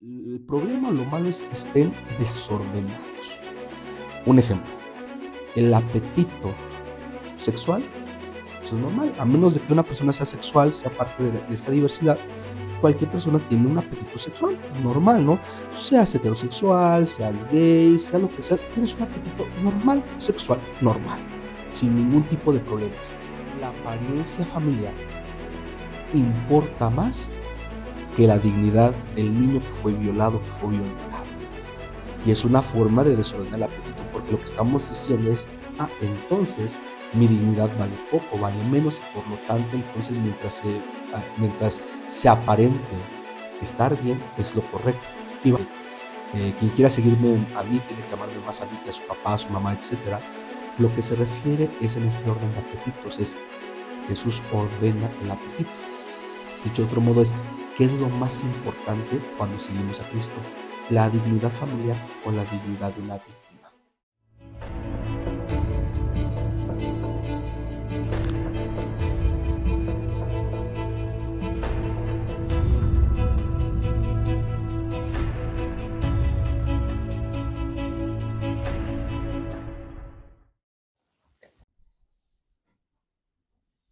El problema, lo malo es que estén desordenados. Un ejemplo, el apetito sexual, eso es normal, a menos de que una persona sea sexual, sea parte de esta diversidad, cualquier persona tiene un apetito sexual normal, ¿no? Seas heterosexual, seas gay, sea lo que sea, tienes un apetito normal, sexual, normal, sin ningún tipo de problemas. La apariencia familiar importa más que la dignidad del niño que fue violado, que fue violentado. Y es una forma de desordenar el apetito, porque lo que estamos diciendo es, entonces mi dignidad vale poco, vale menos, y por lo tanto, entonces mientras se aparente estar bien, es lo correcto. Y quien quiera seguirme a mí tiene que amarme más a mí que a su papá, a su mamá, etcétera. Lo que se refiere es en este orden de apetitos, es Jesús ordena el apetito. Dicho de otro modo es, ¿qué es lo más importante cuando seguimos a Cristo? ¿La dignidad familiar o la dignidad de una víctima?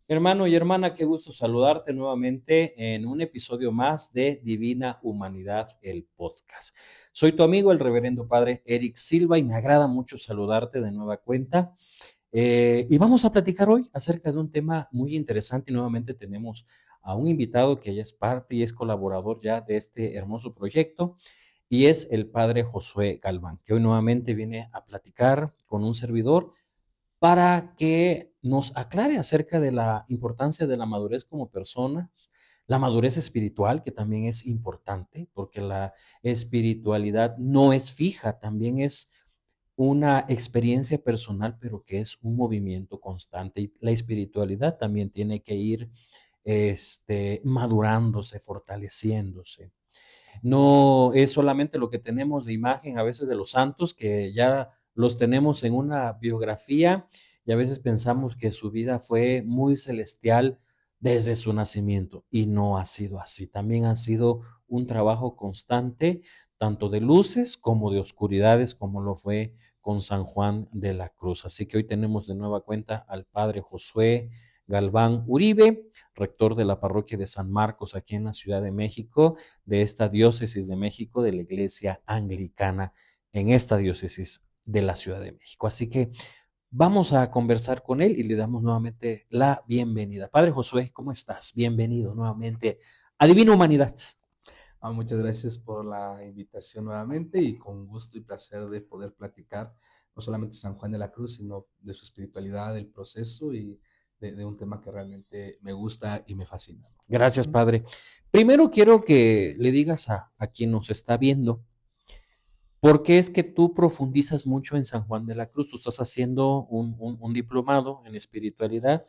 Hermano y hermana, qué gusto saludarte nuevamente en un episodio más de Divina Humanidad, el podcast. Soy tu amigo, el reverendo padre Eric Silva, y me agrada mucho saludarte de nueva cuenta. Y vamos a platicar hoy acerca de un tema muy interesante, y nuevamente tenemos a un invitado que ya es parte y es colaborador ya de este hermoso proyecto, y es el padre Josué Galván, que hoy nuevamente viene a platicar con un servidor para que nos aclare acerca de la importancia de la madurez como personas, la madurez espiritual, que también es importante, porque la espiritualidad no es fija, también es una experiencia personal, pero que es un movimiento constante. Y la espiritualidad también tiene que ir madurándose, fortaleciéndose. No es solamente lo que tenemos de imagen a veces de los santos, que ya los tenemos en una biografía y a veces pensamos que su vida fue muy celestial desde su nacimiento, y no ha sido así. También ha sido un trabajo constante, tanto de luces como de oscuridades, como lo fue con San Juan de la Cruz. Así que hoy tenemos de nueva cuenta al padre Josué Galván Uribe, rector de la parroquia de San Marcos aquí en la Ciudad de México, de esta diócesis de México, de la Iglesia Anglicana en esta diócesis de la Ciudad de México. Así que vamos a conversar con él y le damos nuevamente la bienvenida. Padre Josué, ¿cómo estás? Bienvenido nuevamente a Divina Humanidad. Muchas gracias por la invitación nuevamente y con gusto y placer de poder platicar no solamente de San Juan de la Cruz, sino de su espiritualidad, del proceso y de un tema que realmente me gusta y me fascina. Gracias, Ujú. Padre. Primero quiero que le digas a quien nos está viendo, ¿por qué es que tú profundizas mucho en San Juan de la Cruz? Tú estás haciendo un diplomado en espiritualidad,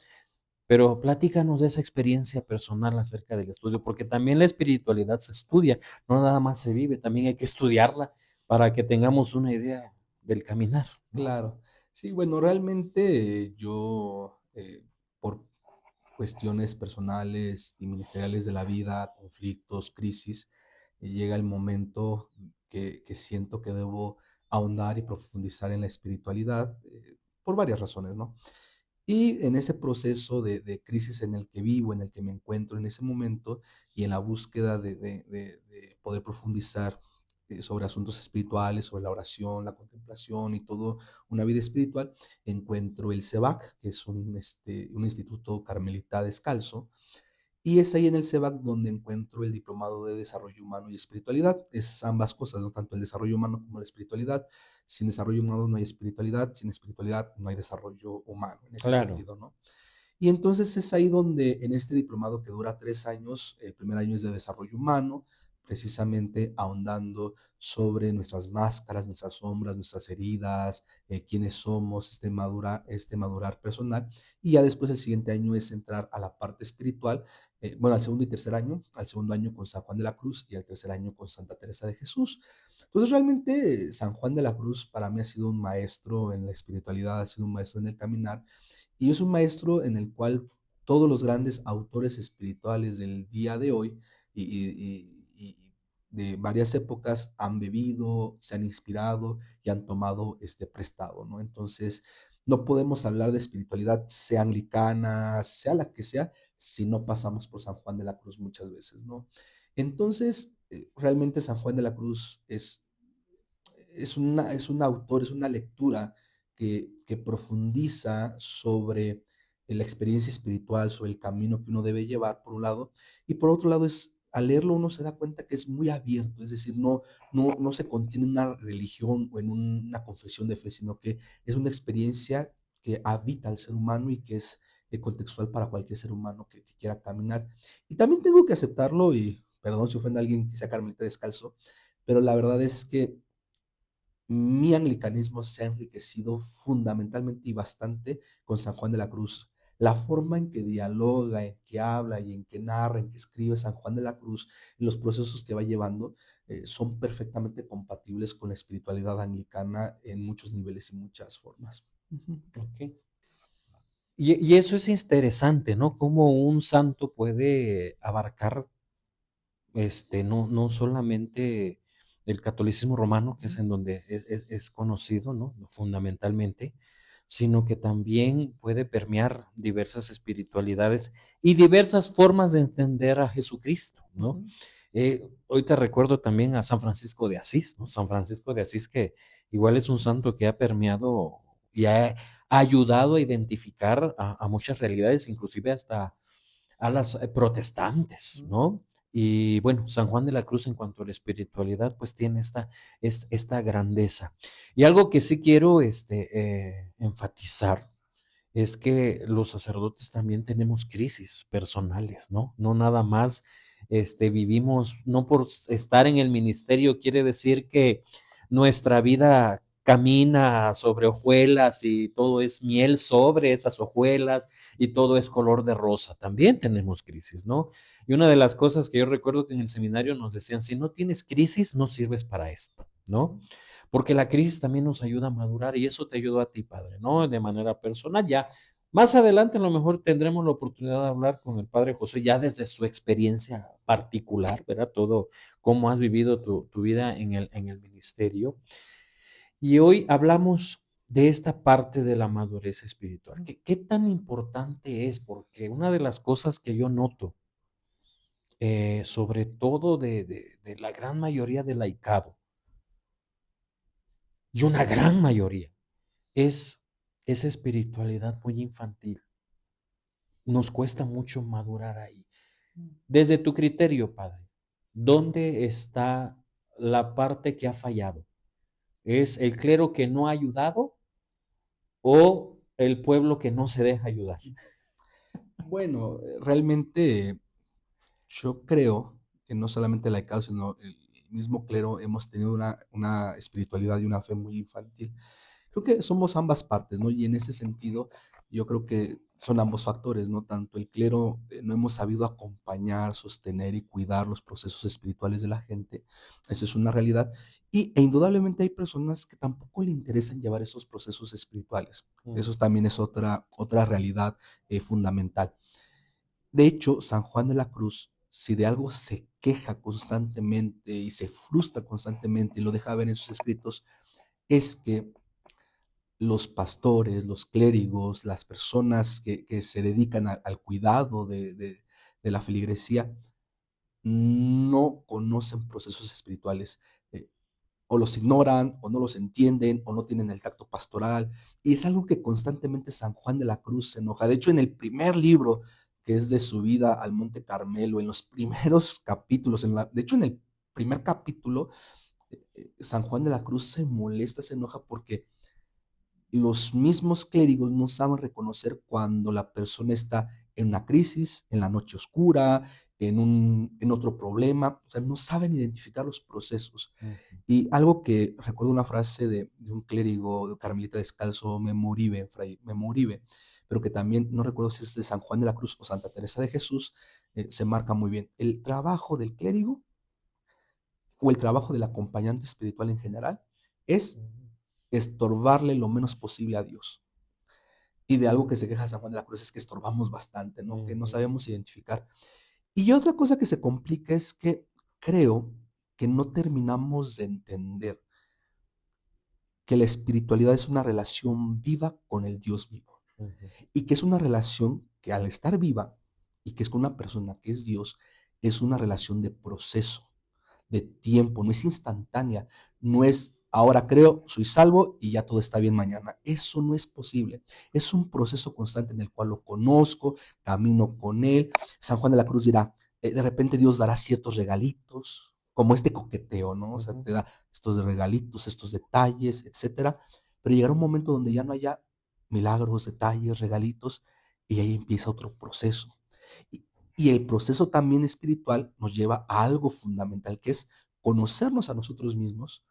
pero platícanos de esa experiencia personal acerca del estudio, porque también la espiritualidad se estudia, no nada más se vive, también hay que estudiarla para que tengamos una idea del caminar, ¿no? Claro. Sí, bueno, realmente yo, por cuestiones personales y ministeriales de la vida, conflictos, crisis, llega el momento que siento que debo ahondar y profundizar en la espiritualidad, por varias razones, ¿no? Y en ese proceso de crisis en el que vivo, en el que me encuentro en ese momento, y en la búsqueda de poder profundizar sobre asuntos espirituales, sobre la oración, la contemplación y todo una vida espiritual, encuentro el CEBAC, que es un instituto carmelita descalzo, y es ahí en el CEBAC donde encuentro el diplomado de desarrollo humano y espiritualidad. Es ambas cosas, ¿no? Tanto el desarrollo humano como la espiritualidad. Sin desarrollo humano no hay espiritualidad, sin espiritualidad no hay desarrollo humano, en ese Claro. sentido, ¿no? Y entonces es ahí donde en este diplomado que dura 3 años, el primer año es de desarrollo humano, precisamente ahondando sobre nuestras máscaras, nuestras sombras, nuestras heridas, quiénes somos, este madurar personal. Y ya después el siguiente año es entrar a la parte espiritual, bueno, al segundo y tercer año, al segundo año con San Juan de la Cruz y al tercer año con Santa Teresa de Jesús. Entonces realmente San Juan de la Cruz para mí ha sido un maestro en la espiritualidad, ha sido un maestro en el caminar, y es un maestro en el cual todos los grandes autores espirituales del día de hoy y, y- y- de varias épocas han bebido, se han inspirado y han tomado prestado, ¿no? Entonces, no podemos hablar de espiritualidad, sea anglicana, sea la que sea, si no pasamos por San Juan de la Cruz muchas veces, ¿no? Entonces, realmente San Juan de la Cruz es un autor, es una lectura que profundiza sobre la experiencia espiritual, sobre el camino que uno debe llevar, por un lado, y por otro lado al leerlo uno se da cuenta que es muy abierto, es decir, no se contiene en una religión o en una confesión de fe, sino que es una experiencia que habita al ser humano y que es contextual para cualquier ser humano que quiera caminar. Y también tengo que aceptarlo, y perdón si ofende a alguien que sea carmelita descalzo, pero la verdad es que mi anglicanismo se ha enriquecido fundamentalmente y bastante con San Juan de la Cruz. La forma en que dialoga, en que habla y en que narra, en que escribe San Juan de la Cruz, en los procesos que va llevando, son perfectamente compatibles con la espiritualidad anglicana en muchos niveles y muchas formas. Ujú. Ok. Y eso es interesante, ¿no? Cómo un santo puede abarcar, no solamente el catolicismo romano, que es en donde es conocido, ¿no? Fundamentalmente, sino que también puede permear diversas espiritualidades y diversas formas de entender a Jesucristo, ¿no? Ujú. Hoy te recuerdo también a San Francisco de Asís, ¿no? San Francisco de Asís, que igual es un santo que ha permeado y ha ayudado a identificar a muchas realidades, inclusive hasta a las protestantes, Ujú. ¿no? Y bueno, San Juan de la Cruz en cuanto a la espiritualidad, pues tiene esta grandeza. Y algo que sí quiero enfatizar es que los sacerdotes también tenemos crisis personales, ¿no? No nada más vivimos, no por estar en el ministerio quiere decir que nuestra vida camina sobre hojuelas y todo es miel sobre esas hojuelas y todo es color de rosa. También tenemos crisis, ¿no? Y una de las cosas que yo recuerdo que en el seminario nos decían, si no tienes crisis, no sirves para esto, ¿no? Porque la crisis también nos ayuda a madurar y eso te ayudó a ti, padre, ¿no? De manera personal, ya más adelante a lo mejor tendremos la oportunidad de hablar con el padre José ya desde su experiencia particular, ¿verdad? Todo, cómo has vivido tu vida en el ministerio. Y hoy hablamos de esta parte de la madurez espiritual. ¿Qué tan importante es? Porque una de las cosas que yo noto, sobre todo de la gran mayoría del laicado, y una gran mayoría, es esa espiritualidad muy infantil. Nos cuesta mucho madurar ahí. Desde tu criterio, padre, ¿dónde está la parte que ha fallado? ¿Es el clero que no ha ayudado o el pueblo que no se deja ayudar? Bueno, realmente yo creo que no solamente el laicado, sino el mismo clero hemos tenido una espiritualidad y una fe muy infantil. Creo que somos ambas partes, ¿no? Y en ese sentido, yo creo que son ambos factores, ¿no? Tanto el clero no hemos sabido acompañar, sostener y cuidar los procesos espirituales de la gente, esa es una realidad, e indudablemente hay personas que tampoco le interesan llevar esos procesos espirituales. Mm. Eso también es otra realidad fundamental. De hecho, San Juan de la Cruz, si de algo se queja constantemente y se frustra constantemente y lo deja ver en sus escritos, es que los pastores, los clérigos, las personas que se dedican al cuidado de la feligresía, no conocen procesos espirituales. O los ignoran, o no los entienden, o no tienen el tacto pastoral. Y es algo que constantemente San Juan de la Cruz se enoja. De hecho, en el primer libro, que es de su vida al Monte Carmelo, en los primeros capítulos, de hecho, en el primer capítulo, San Juan de la Cruz se molesta, se enoja porque los mismos clérigos no saben reconocer cuando la persona está en una crisis, en la noche oscura, en otro problema, o sea, no saben identificar los procesos. Ujú. Y algo que recuerdo una frase de un clérigo de carmelita descalzo, Memo Uribe, Fray Memo Uribe, pero que también no recuerdo si es de San Juan de la Cruz o Santa Teresa de Jesús, se marca muy bien. El trabajo del clérigo o el trabajo del acompañante espiritual en general es estorbarle lo menos posible a Dios. Y de algo que se queja San Juan de la Cruz es que estorbamos bastante, ¿no? Que no Ujú. sabemos identificar. Y otra cosa que se complica es que creo que no terminamos de entender que la espiritualidad es una relación viva con el Dios vivo Ujú. y que es una relación que al estar viva y que es con una persona que es Dios, es una relación de proceso, de tiempo, no es instantánea, no es ahora creo, soy salvo y ya todo está bien mañana. Eso no es posible. Es un proceso constante en el cual lo conozco, camino con él. San Juan de la Cruz dirá, de repente Dios dará ciertos regalitos, como este coqueteo, ¿no? O sea, Ujú. te da estos regalitos, estos detalles, etcétera. Pero llegará un momento donde ya no haya milagros, detalles, regalitos, y ahí empieza otro proceso. Y, y el proceso también espiritual nos lleva a algo fundamental, que es conocernos a nosotros mismos,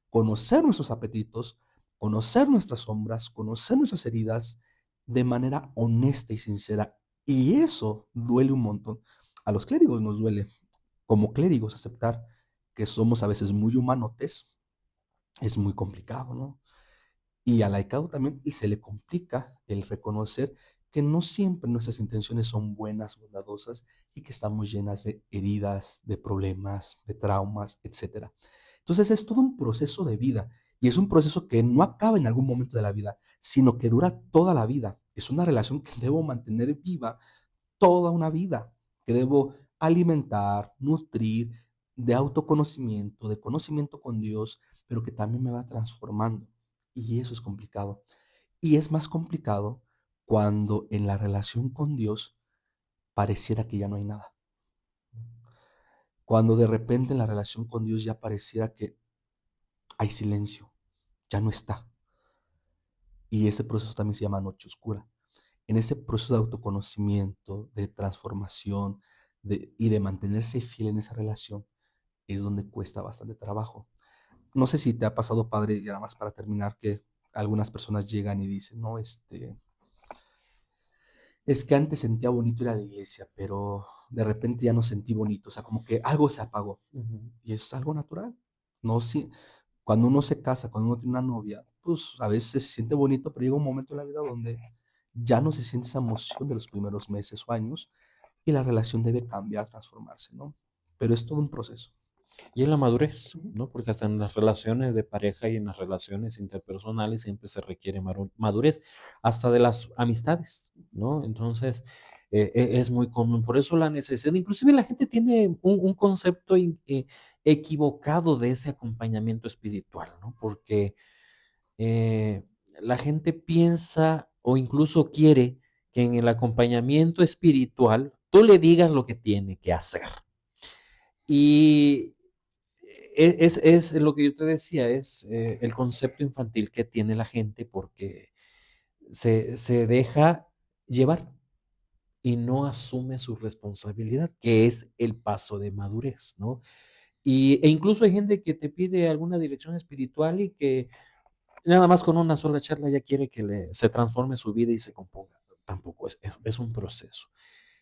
conocer nuestros apetitos, conocer nuestras sombras, conocer nuestras heridas de manera honesta y sincera. Y eso duele un montón. A los clérigos nos duele, como clérigos, aceptar que somos a veces muy humanotes. Es muy complicado, ¿no? Y al laicado también, y se le complica el reconocer que no siempre nuestras intenciones son buenas, bondadosas, y que estamos llenas de heridas, de problemas, de traumas, etcétera. Entonces es todo un proceso de vida, y es un proceso que no acaba en algún momento de la vida, sino que dura toda la vida. Es una relación que debo mantener viva toda una vida, que debo alimentar, nutrir, de autoconocimiento, de conocimiento con Dios, pero que también me va transformando. Y eso es complicado. Y es más complicado cuando en la relación con Dios pareciera que ya no hay nada. Cuando de repente en la relación con Dios ya pareciera que hay silencio, ya no está. Y ese proceso también se llama noche oscura. En ese proceso de autoconocimiento, de transformación y de mantenerse fiel en esa relación, es donde cuesta bastante trabajo. No sé si te ha pasado, padre, y nada más para terminar, que algunas personas llegan y dicen, no, es que antes sentía bonito ir a la iglesia, pero de repente ya no sentí bonito, o sea, como que algo se apagó. Ujú. Y eso es algo natural. No, si, cuando uno se casa, cuando uno tiene una novia, pues a veces se siente bonito, pero llega un momento en la vida donde ya no se siente esa emoción de los primeros meses o años y la relación debe cambiar, transformarse, ¿no? Pero es todo un proceso. Y en la madurez, Ujú. ¿no? Porque hasta en las relaciones de pareja y en las relaciones interpersonales siempre se requiere madurez, hasta de las amistades, ¿no? Entonces, es muy común. Por eso la necesidad, inclusive la gente tiene un concepto equivocado de ese acompañamiento espiritual, ¿no? Porque eh, la gente piensa o incluso quiere que en el acompañamiento espiritual tú le digas lo que tiene que hacer. Y es lo que yo te decía, es el concepto infantil que tiene la gente porque se deja llevar y no asume su responsabilidad, que es el paso de madurez, ¿no? E incluso hay gente que te pide alguna dirección espiritual y que nada más con una sola charla ya quiere que se transforme su vida y se componga. Tampoco es un proceso.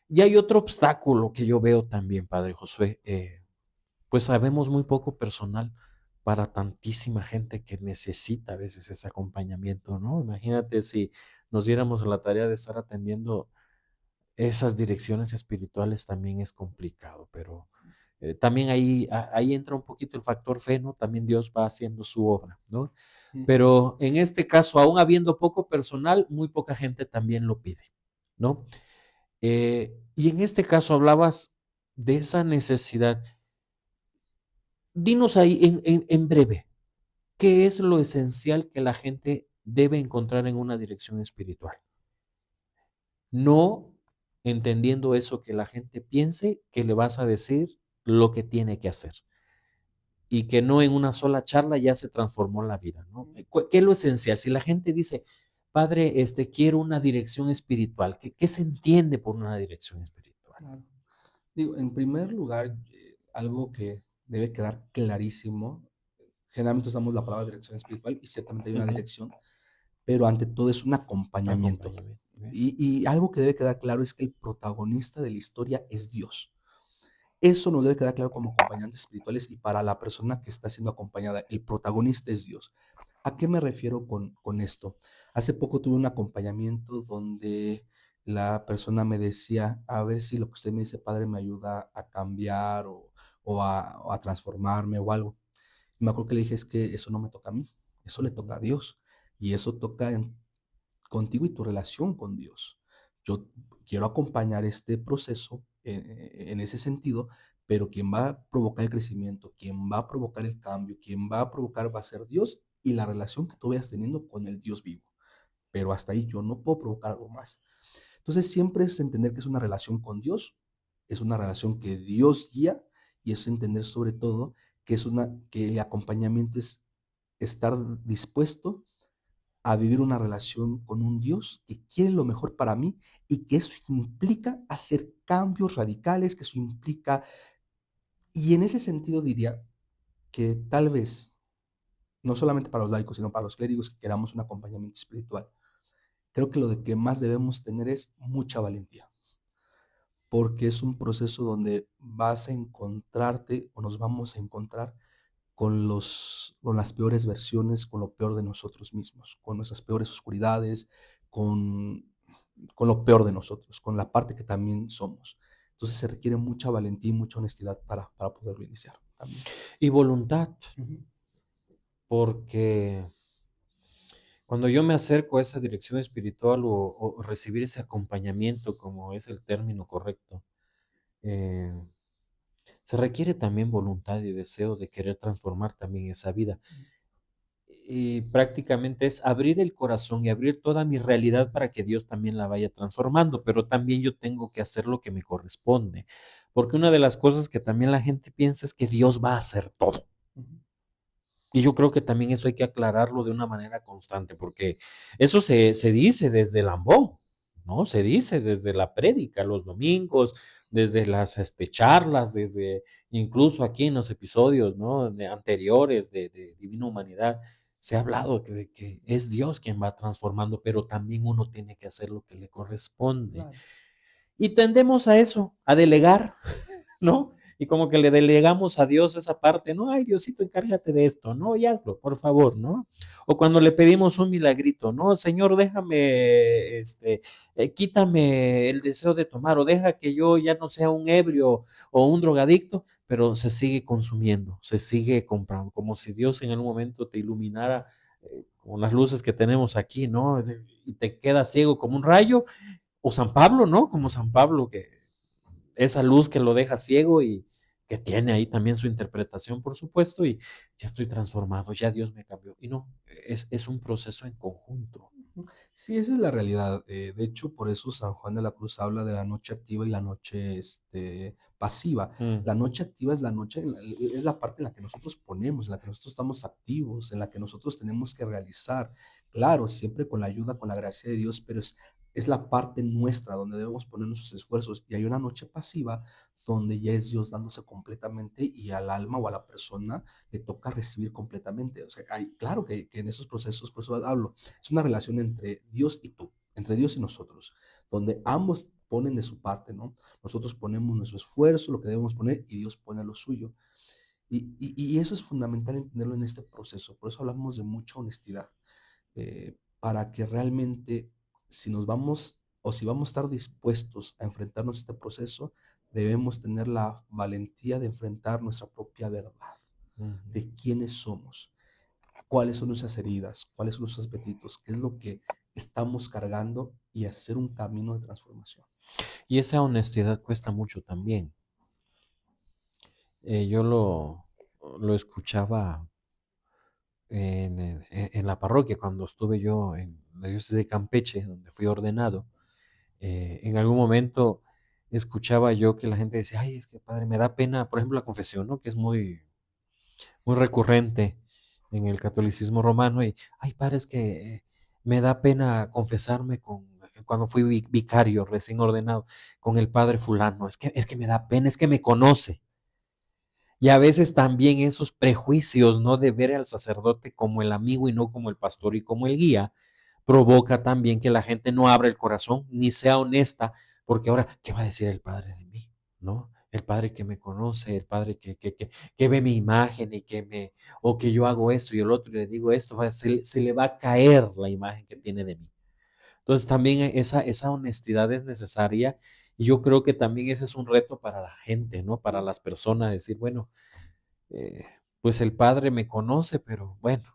Y hay otro obstáculo que yo veo también, Padre Josué, pues sabemos muy poco personal para tantísima gente que necesita a veces ese acompañamiento, ¿no? Imagínate si nos diéramos a la tarea de estar atendiendo esas direcciones espirituales también es complicado, pero también ahí entra un poquito el factor fe, ¿no? También Dios va haciendo su obra, ¿no? Ujú. Pero en este caso, aún habiendo poco personal, muy poca gente también lo pide, ¿no? Y en este caso hablabas de esa necesidad. Dinos ahí en breve, ¿qué es lo esencial que la gente debe encontrar en una dirección espiritual? No entendiendo eso que la gente piense que le vas a decir lo que tiene que hacer y que no en una sola charla ya se transformó la vida, ¿no? ¿Qué es lo esencial? Si la gente dice, padre, quiero una dirección espiritual, ¿qué se entiende por una dirección espiritual? Claro. Digo, en primer lugar, algo que debe quedar clarísimo, generalmente usamos la palabra dirección espiritual y ciertamente hay una Ujú. dirección, pero ante todo es un acompañamiento. Acompáñame. ¿Ve? Y algo que debe quedar claro es que el protagonista de la historia es Dios. Eso nos debe quedar claro como acompañantes espirituales y para la persona que está siendo acompañada, el protagonista es Dios. ¿A qué me refiero con esto? Hace poco tuve un acompañamiento donde la persona me decía, a ver si lo que usted me dice, padre, me ayuda a cambiar o a transformarme o algo. Y me acuerdo que le dije, es que eso no me toca a mí, eso le toca a Dios. Y eso toca contigo y tu relación con Dios. Yo quiero acompañar este proceso en ese sentido, pero quien va a provocar el crecimiento, quien va a provocar el cambio, quien va a provocar va a ser Dios y la relación que tú vayas teniendo con el Dios vivo. Pero hasta ahí yo no puedo provocar algo más. Entonces siempre es entender que es una relación con Dios, es una relación que Dios guía y es entender sobre todo que el acompañamiento es estar dispuesto a vivir una relación con un Dios que quiere lo mejor para mí y que eso implica hacer cambios radicales, que eso implica, y en ese sentido diría que tal vez, no solamente para los laicos, sino para los clérigos que queramos un acompañamiento espiritual, creo que lo de que más debemos tener es mucha valentía, porque es un proceso donde vas a encontrarte o nos vamos a encontrar con las peores versiones, con lo peor de nosotros mismos, con nuestras peores oscuridades, con, con lo peor de nosotros, con la parte que también somos. Entonces se requiere mucha valentía y mucha honestidad para poderlo iniciar también. Y voluntad, Ujú. porque cuando yo me acerco a esa dirección espiritual o recibir ese acompañamiento, como es el término correcto, eh, se requiere también voluntad y deseo de querer transformar también esa vida. Y prácticamente es abrir el corazón y abrir toda mi realidad para que Dios también la vaya transformando, pero también yo tengo que hacer lo que me corresponde, porque una de las cosas que también la gente piensa es que Dios va a hacer todo. Ujú. Y yo creo que también eso hay que aclararlo de una manera constante, porque eso se dice desde el ambón, ¿no? Se dice desde la prédica, los domingos, desde las charlas, desde incluso aquí en los episodios, ¿no? Anteriores de Divina Humanidad, se ha hablado de que es Dios quien va transformando, pero también uno tiene que hacer lo que le corresponde. Claro. Y tendemos a eso, a delegar, ¿no? Y como que le delegamos a Dios esa parte, no, ay Diosito, encárgate de esto, no, y hazlo, por favor, ¿no? O cuando le pedimos un milagrito, no, Señor, déjame, quítame el deseo de tomar, o deja que yo ya no sea un ebrio o un drogadicto, pero se sigue consumiendo, se sigue comprando, como si Dios en algún momento te iluminara con las luces que tenemos aquí, ¿no? Y te quedas ciego como un rayo, o San Pablo, ¿no? Como San Pablo, que esa luz que lo deja ciego y que tiene ahí también su interpretación, por supuesto, y ya estoy transformado, ya Dios me cambió. Y no, es un proceso en conjunto. Sí, esa es la realidad. De hecho, por eso San Juan de la Cruz habla de la noche activa y la noche pasiva. Mm. La noche activa es la noche, es la parte en la que nosotros ponemos, en la que nosotros estamos activos, en la que nosotros tenemos que realizar. Claro, siempre con la ayuda, con la gracia de Dios, pero es la parte nuestra donde debemos poner nuestros esfuerzos. Y hay una noche pasiva donde ya es Dios dándose completamente y al alma o a la persona le toca recibir completamente. O sea, claro que en esos procesos, por eso hablo, es una relación entre Dios y tú, entre Dios y nosotros, donde ambos ponen de su parte, ¿no? Nosotros ponemos nuestro esfuerzo, lo que debemos poner, y Dios pone lo suyo. Y eso es fundamental entenderlo en este proceso. Por eso hablamos de mucha honestidad, para que realmente, si nos vamos o si vamos a estar dispuestos a enfrentarnos a este proceso, debemos tener la valentía de enfrentar nuestra propia verdad, Ujú. de quiénes somos, cuáles son nuestras heridas, cuáles son nuestros apetitos, qué es lo que estamos cargando y hacer un camino de transformación. Y esa honestidad cuesta mucho también. Yo lo escuchaba en la parroquia cuando estuve yo en la diócesis de Campeche, donde fui ordenado. En algún momento escuchaba yo que la gente decía, ay, es que padre, me da pena, por ejemplo, la confesión, ¿no? Que es muy recurrente en el catolicismo romano y, ay, padre, es que me da pena confesarme cuando fui vicario recién ordenado con el padre fulano, es que me da pena, es que me conoce. Y a veces también esos prejuicios, ¿no? De ver al sacerdote como el amigo y no como el pastor y como el guía, provoca también que la gente no abra el corazón ni sea honesta, porque ahora, ¿qué va a decir el padre de mí? ¿No? El padre que me conoce, el padre que ve mi imagen y o que yo hago esto y el otro y le digo esto, se le va a caer la imagen que tiene de mí. Entonces también esa honestidad es necesaria Y yo creo que también ese es un reto para la gente, ¿no? Para las personas, decir, bueno, eh, pues el Padre me conoce, pero bueno,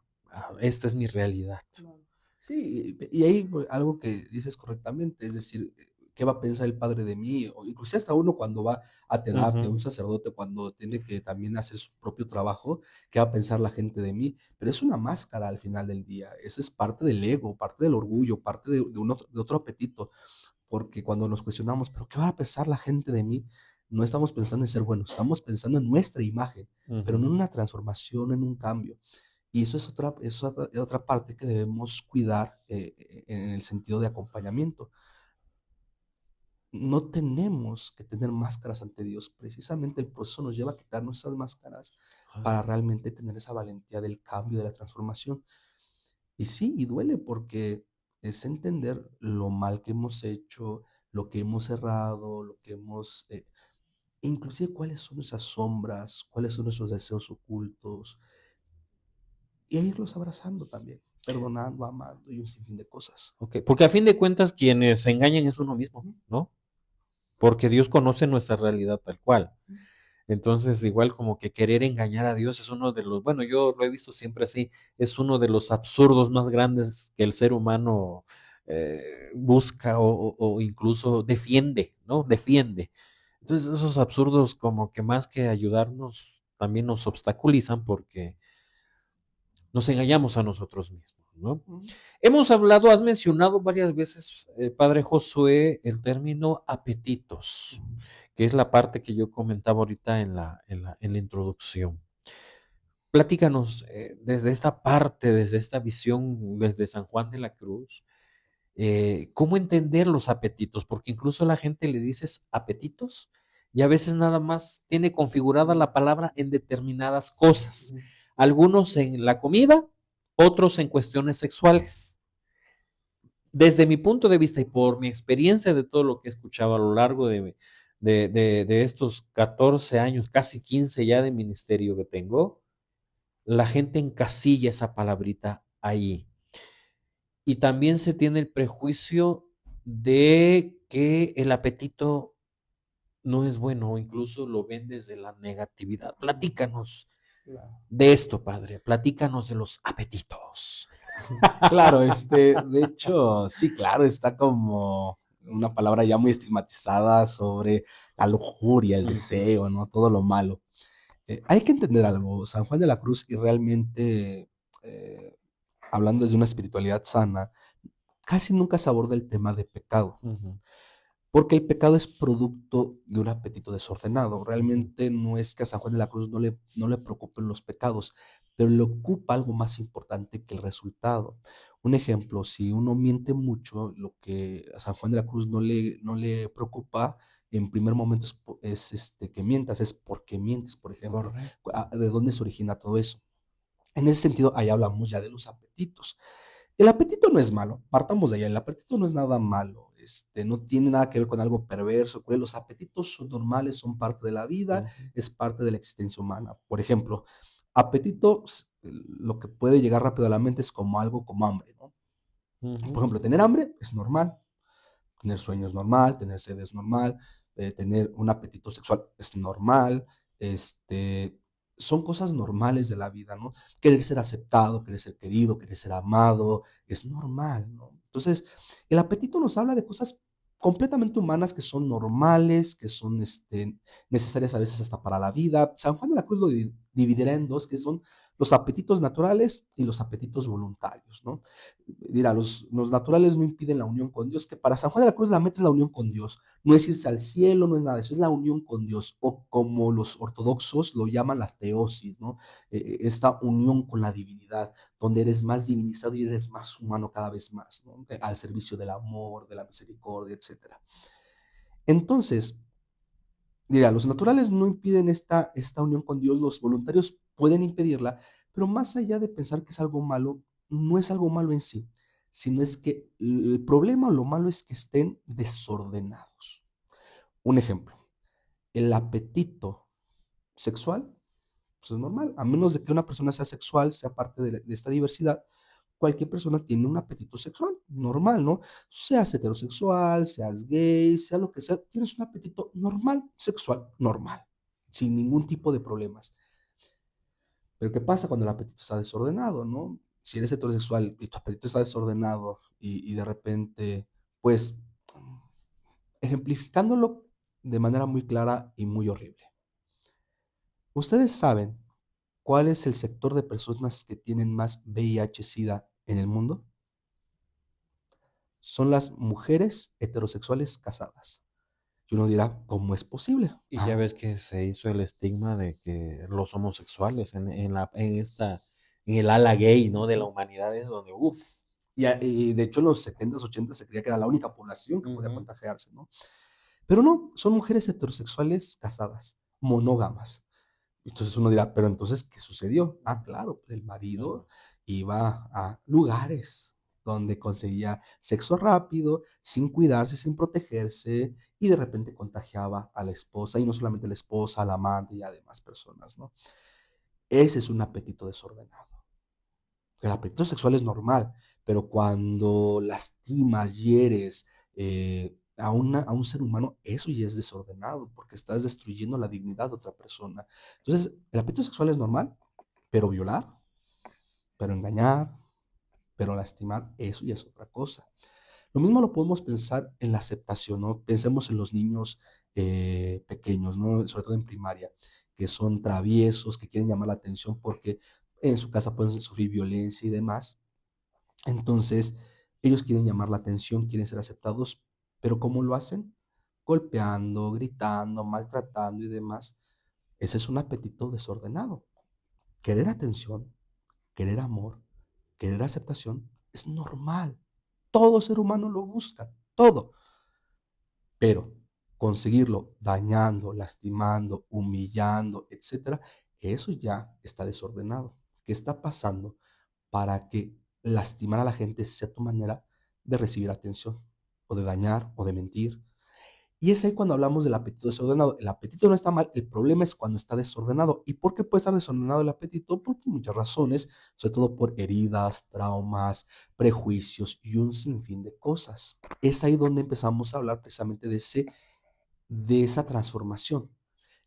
esta es mi realidad. Claro. Sí, y ahí pues, algo que dices correctamente, es decir, ¿qué va a pensar el padre de mí? O incluso hasta uno cuando va a terapia, Ujú, un sacerdote cuando tiene que también hacer su propio trabajo, ¿qué va a pensar la gente de mí? Pero es una máscara al final del día, eso es parte del ego, parte del orgullo, parte de otro apetito, porque cuando nos cuestionamos, ¿pero qué va a pensar la gente de mí? No estamos pensando en ser buenos, estamos pensando en nuestra imagen, pero no en ujú. una transformación, en un cambio. Y eso es otra parte que debemos cuidar, en el sentido de acompañamiento. No tenemos que tener máscaras ante Dios. Precisamente el proceso nos lleva a quitarnos esas máscaras Ah, para realmente tener esa valentía del cambio, de la transformación. Y sí, y duele porque es entender lo mal que hemos hecho, lo que hemos errado, lo que hemos, inclusive cuáles son esas sombras, cuáles son esos deseos ocultos, y a irlos abrazando también, perdonando, amando y un sinfín de cosas. ok, porque a fin de cuentas quienes se engañan es uno mismo, Ujú, ¿no? Porque Dios conoce nuestra realidad tal cual. Entonces, igual como que querer engañar a Dios es uno de los, bueno, yo lo he visto siempre así, es uno de los absurdos más grandes que el ser humano busca o incluso defiende, ¿no? Defiende. Entonces, esos absurdos como que más que ayudarnos, también nos obstaculizan porque nos engañamos a nosotros mismos, ¿no? ujú, Hemos hablado, has mencionado varias veces, Padre Josué, el término apetitos, ujú. que es la parte que yo comentaba ahorita en la introducción. Platícanos desde esta parte, desde esta visión, desde San Juan de la Cruz, cómo entender los apetitos, porque incluso a la gente le dices apetitos y a veces nada más tiene configurada la palabra en determinadas cosas, Ujú. algunos en la comida, otros en cuestiones sexuales. Desde mi punto de vista y por mi experiencia de todo lo que he escuchado a lo largo de estos 14 años, casi 15 ya de ministerio que tengo, la gente encasilla esa palabrita ahí. Y también se tiene el prejuicio de que el apetito no es bueno, o incluso lo ven desde la negatividad. Platícanos Claro. de esto, padre. Platícanos de los apetitos. Claro, de hecho, sí, claro, está como una palabra ya muy estigmatizada sobre la lujuria, el Ujú, deseo, ¿no? Todo lo malo. Hay que entender algo, San Juan de la Cruz, y realmente, eh, hablando desde una espiritualidad sana, casi nunca se aborda el tema de pecado. ujú, Porque el pecado es producto de un apetito desordenado. ujú, Realmente no es que a San Juan de la Cruz no le preocupen los pecados, pero le ocupa algo más importante que el resultado. Un ejemplo, si uno miente mucho, lo que a San Juan de la Cruz no le preocupa en primer momento que mientas, es porque mientes, por ejemplo. correcto. ¿De dónde se origina todo eso? En ese sentido, ahí hablamos ya de los apetitos. El apetito no es malo, partamos de allá, el apetito no es nada malo, no tiene nada que ver con algo perverso, cruel. Los apetitos son normales, son parte de la vida, Ujú, es parte de la existencia humana. Por ejemplo, apetito, lo que puede llegar rápido a la mente es como algo como hambre, ¿no? ujú, Por ejemplo, tener hambre es normal, tener sueño es normal, tener sed es normal, tener un apetito sexual es normal, son cosas normales de la vida, ¿no? Querer ser aceptado, querer ser querido, querer ser amado, es normal, ¿no? Entonces, el apetito nos habla de cosas completamente humanas que son normales, que son necesarias a veces hasta para la vida. San Juan de la Cruz lo dividirá en dos, que son los apetitos naturales y los apetitos voluntarios, ¿no? Dirá, los naturales no impiden la unión con Dios, que para San Juan de la Cruz la meta es la unión con Dios, no es irse al cielo, no es nada de eso, es la unión con Dios, o como los ortodoxos lo llaman la teosis, ¿no? Esta unión con la divinidad, donde eres más divinizado y eres más humano cada vez más, ¿no? Al servicio del amor, de la misericordia, etcétera. Entonces, dirá, los naturales no impiden esta unión con Dios, los voluntarios pueden impedirla, pero más allá de pensar que es algo malo, no es algo malo en sí, sino es que el problema o lo malo es que estén desordenados. Un ejemplo, el apetito sexual, pues es normal, a menos de que una persona sea sexual, sea parte de esta diversidad. cualquier persona tiene un apetito sexual normal, ¿no? Seas heterosexual, seas gay, sea lo que sea, tienes un apetito normal, sexual, normal, sin ningún tipo de problemas. Pero ¿qué pasa cuando el apetito está desordenado, no? Si eres heterosexual y tu apetito está desordenado y de repente, pues, ejemplificándolo de manera muy clara y muy horrible. ¿Ustedes saben cuál es el sector de personas que tienen más VIH-Sida en el mundo? Son las mujeres heterosexuales casadas. Y uno dirá, ¿cómo es posible? Y ya ves que se hizo el estigma de que los homosexuales en el ala gay, ¿no? De la humanidad es donde, uff. Y de hecho en los 70s, 80s se creía que era la única población que podía Ujú. contagiarse, ¿no? Pero no, son mujeres heterosexuales casadas, monógamas. Entonces uno dirá, pero entonces, ¿qué sucedió? Ah, claro, el marido Claro. iba a lugares donde conseguía sexo rápido, sin cuidarse, sin protegerse, y de repente contagiaba a la esposa, y no solamente a la esposa, al amante y a demás personas, ¿no? Ese es un apetito desordenado. El apetito sexual es normal, pero cuando lastimas, hieres a un ser humano, eso ya es desordenado, porque estás destruyendo la dignidad de otra persona. Entonces, el apetito sexual es normal, pero violar, pero engañar, pero lastimar, eso ya es otra cosa. Lo mismo lo podemos pensar en la aceptación, ¿no? Pensemos en los niños pequeños, ¿no? Sobre todo en primaria, que son traviesos, que quieren llamar la atención porque en su casa pueden sufrir violencia y demás. Entonces, ellos quieren llamar la atención, quieren ser aceptados, pero ¿cómo lo hacen? Golpeando, gritando, maltratando y demás. Ese es un apetito desordenado. Querer atención, querer amor, querer aceptación es normal. Todo ser humano lo busca, todo. Pero conseguirlo dañando, lastimando, humillando, etcétera, eso ya está desordenado. ¿Qué está pasando para que lastimar a la gente sea tu manera de recibir atención, o de dañar, o de mentir? Y es ahí cuando hablamos del apetito desordenado. El apetito no está mal, el problema es cuando está desordenado. ¿Y por qué puede estar desordenado el apetito? Por muchas razones, sobre todo por heridas, traumas, prejuicios y un sinfín de cosas. Es ahí donde empezamos a hablar precisamente de esa transformación.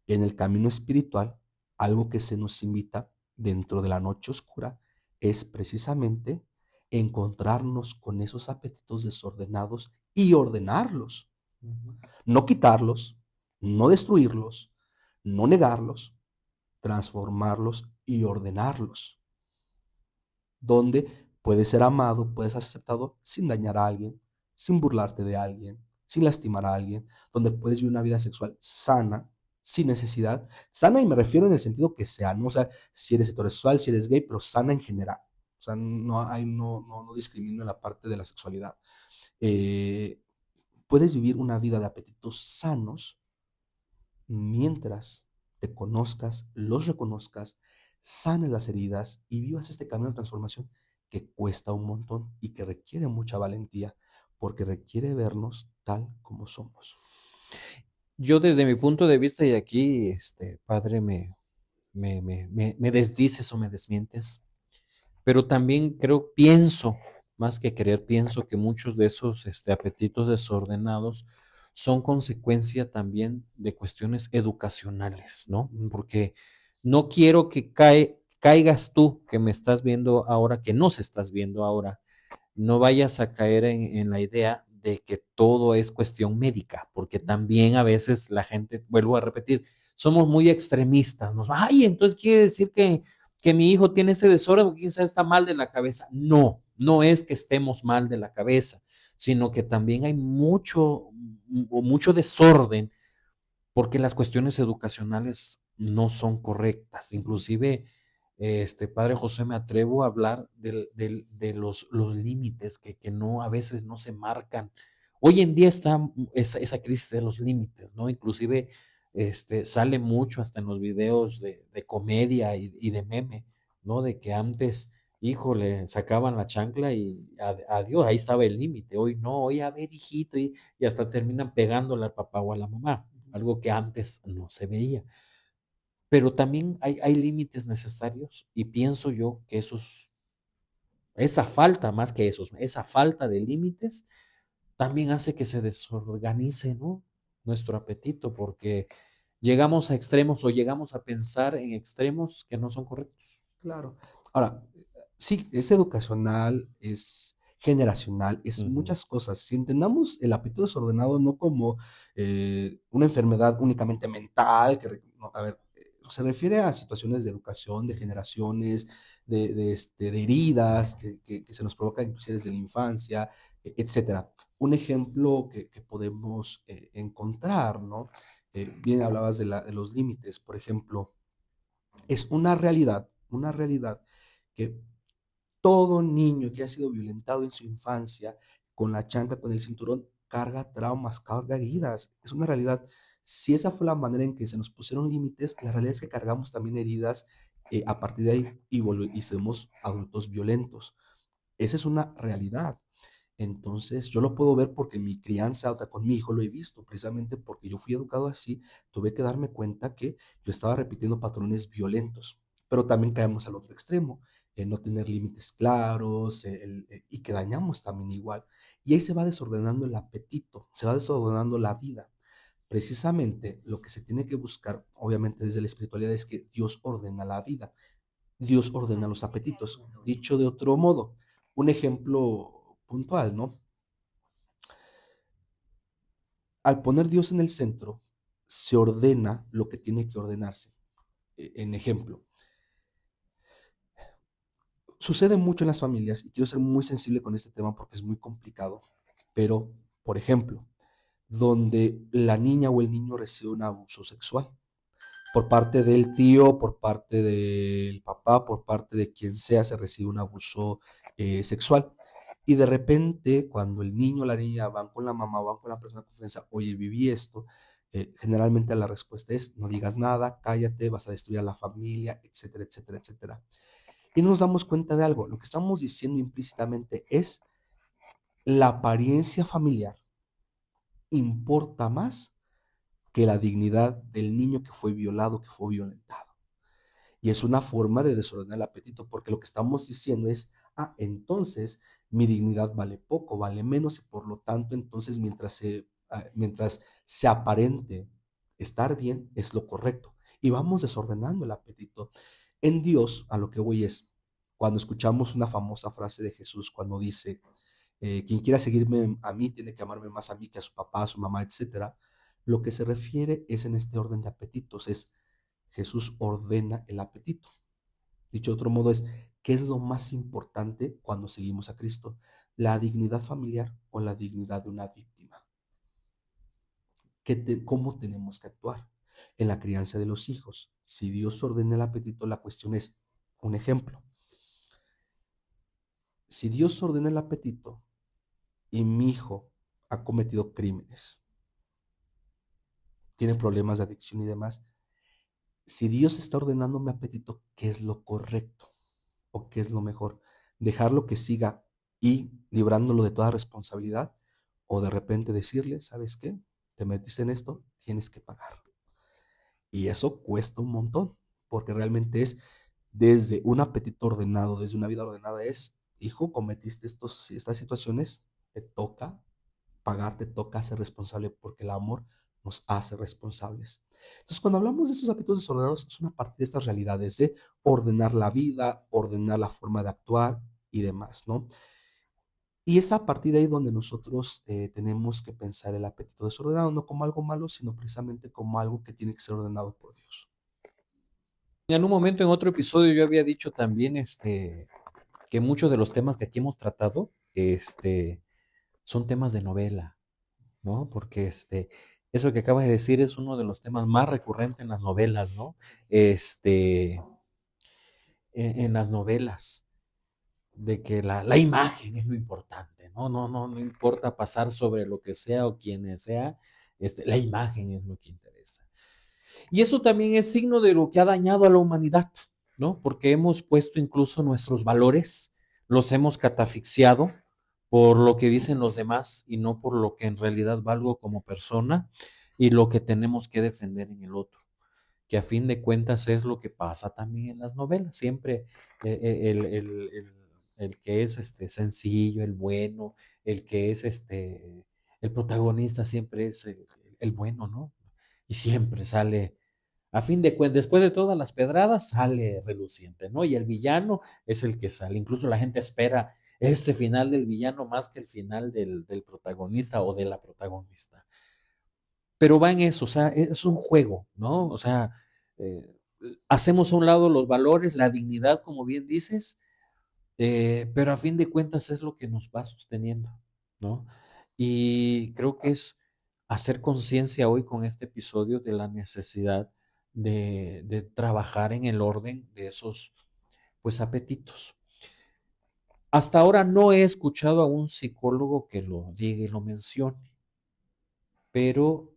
En el camino espiritual, algo que se nos invita dentro de la noche oscura es precisamente encontrarnos con esos apetitos desordenados y ordenarlos. Ujú. No quitarlos, no destruirlos, no negarlos, transformarlos y ordenarlos. Donde puedes ser amado, puedes ser aceptado sin dañar a alguien, sin burlarte de alguien, sin lastimar a alguien, donde puedes vivir una vida sexual sana, sin necesidad. Sana y me refiero en el sentido que sea, ¿no? O sea, si eres heterosexual, si eres gay, pero sana en general. O sea, no discrimino en la parte de la sexualidad. Eh, Puedes vivir una vida de apetitos sanos mientras te conozcas, los reconozcas, sanes las heridas y vivas este camino de transformación que cuesta un montón y que requiere mucha valentía, porque requiere vernos tal como somos. Yo desde mi punto de vista, y aquí, padre, me desdices o me desmientes, pero también pienso, más que querer, pienso que muchos de esos apetitos desordenados son consecuencia también de cuestiones educacionales, ¿no? Porque no quiero que caigas tú, que me estás viendo ahora, que nos estás viendo ahora, no vayas a caer en la idea de que todo es cuestión médica, porque también a veces la gente, vuelvo a repetir, somos muy extremistas, nos, ay, entonces quiere decir que mi hijo tiene este desorden, quizás está mal de la cabeza. No, no es que estemos mal de la cabeza, sino que también hay mucho desorden porque las cuestiones educacionales no son correctas. Inclusive, padre José, me atrevo a hablar de los límites que no, a veces no se marcan. Hoy en día está esa crisis de los límites, ¿no? Inclusive, sale mucho hasta en los videos de comedia y de meme, ¿no? De que antes, híjole, sacaban la chancla y adiós, ahí estaba el límite. Hoy no, hoy a ver, hijito, y hasta terminan pegándole al papá o a la mamá, algo que antes no se veía. Pero también hay límites necesarios y pienso yo que esos esa falta, más que eso, esa falta de límites también hace que se desorganice, ¿no? Nuestro apetito, porque llegamos a extremos o llegamos a pensar en extremos que no son correctos. Claro. Ahora, sí, es educacional, es generacional, es Ujú. muchas cosas. Si entendamos el apetito desordenado no como una enfermedad únicamente mental, no, a ver, se refiere a situaciones de educación, de generaciones, de heridas que se nos provocan inclusive desde la infancia, etcétera. Un ejemplo que podemos encontrar, ¿no? Bien hablabas de los límites, por ejemplo, es una realidad que todo niño que ha sido violentado en su infancia, con la chancla, con el cinturón, carga traumas, carga heridas. Es una realidad. Si esa fue la manera en que se nos pusieron límites, la realidad es que cargamos también heridas a partir de ahí y somos adultos violentos. Esa es una realidad. Entonces, yo lo puedo ver porque mi crianza, o sea, con mi hijo lo he visto, precisamente porque yo fui educado así, tuve que darme cuenta que yo estaba repitiendo patrones violentos, pero también caemos al otro extremo, no tener límites claros, y que dañamos también igual. Y ahí se va desordenando el apetito, se va desordenando la vida. Precisamente lo que se tiene que buscar, obviamente desde la espiritualidad, es que Dios ordena la vida, Dios ordena los apetitos. Dicho de otro modo, un ejemplo puntual, ¿no? Al poner Dios en el centro, se ordena lo que tiene que ordenarse. En ejemplo, sucede mucho en las familias, y quiero ser muy sensible con este tema porque es muy complicado, pero, por ejemplo, donde la niña o el niño recibe un abuso sexual por parte del tío, por parte del papá, por parte de quien sea, se recibe un abuso sexual. Y de repente, cuando el niño o la niña van con la mamá o van con la persona de confianza, oye, viví esto, generalmente la respuesta es, no digas nada, cállate, vas a destruir a la familia, etcétera, etcétera, etcétera. Y no nos damos cuenta de algo, lo que estamos diciendo implícitamente es, la apariencia familiar importa más que la dignidad del niño que fue violado, que fue violentado. Y es una forma de desordenar el apetito, porque lo que estamos diciendo es, entonces mi dignidad vale poco, vale menos, y por lo tanto, entonces mientras se aparente estar bien, es lo correcto. Y vamos desordenando el apetito. En Dios, a lo que voy es, cuando escuchamos una famosa frase de Jesús, cuando dice, quien quiera seguirme a mí, tiene que amarme más a mí que a su papá, a su mamá, etcétera, lo que se refiere es en este orden de apetitos, es Jesús ordena el apetito. Dicho de otro modo es, ¿qué es lo más importante cuando seguimos a Cristo? ¿La dignidad familiar o la dignidad de una víctima? ¿Cómo tenemos que actuar? En la crianza de los hijos, si Dios ordena el apetito, la cuestión es, un ejemplo, si Dios ordena el apetito y mi hijo ha cometido crímenes, tiene problemas de adicción y demás, si Dios está ordenando mi apetito, ¿qué es lo correcto? ¿O qué es lo mejor? ¿Dejarlo que siga y librándolo de toda responsabilidad? ¿O de repente decirle, ¿sabes qué? Te metiste en esto, tienes que pagar. Y eso cuesta un montón, porque realmente es desde un apetito ordenado, desde una vida ordenada, es, hijo, cometiste estas situaciones, te toca pagar, te toca ser responsable, porque el amor nos hace responsables. Entonces, cuando hablamos de estos hábitos desordenados, son a partir de estas realidades de ordenar la vida, ordenar la forma de actuar y demás, ¿no? Y es a partir de ahí donde nosotros tenemos que pensar el apetito desordenado, no como algo malo, sino precisamente como algo que tiene que ser ordenado por Dios. En un momento, en otro episodio, yo había dicho también que muchos de los temas que aquí hemos tratado son temas de novela, ¿no? Porque eso que acabas de decir es uno de los temas más recurrentes en las novelas, ¿no? En las novelas, de que la imagen es lo importante, ¿no? No importa pasar sobre lo que sea o quien sea, la imagen es lo que interesa. Y eso también es signo de lo que ha dañado a la humanidad, ¿no? Porque hemos puesto incluso nuestros valores, los hemos catafixiado por lo que dicen los demás y no por lo que en realidad valgo como persona y lo que tenemos que defender en el otro, que a fin de cuentas es lo que pasa también en las novelas. Siempre el el que es sencillo, el bueno, el que es el protagonista siempre es el bueno, ¿no? Y siempre sale, a fin de cuentas, después de todas las pedradas, sale reluciente, ¿no? Y el villano es el que sale. Incluso la gente espera ese final del villano más que el final del protagonista o de la protagonista. Pero va en eso, o sea, es un juego, ¿no? O sea, eh, hacemos a un lado los valores, la dignidad, como bien dices, pero a fin de cuentas es lo que nos va sosteniendo, ¿no? Y creo que es hacer conciencia hoy con este episodio de la necesidad de trabajar en el orden de esos, pues, apetitos. Hasta ahora no he escuchado a un psicólogo que lo diga y lo mencione, pero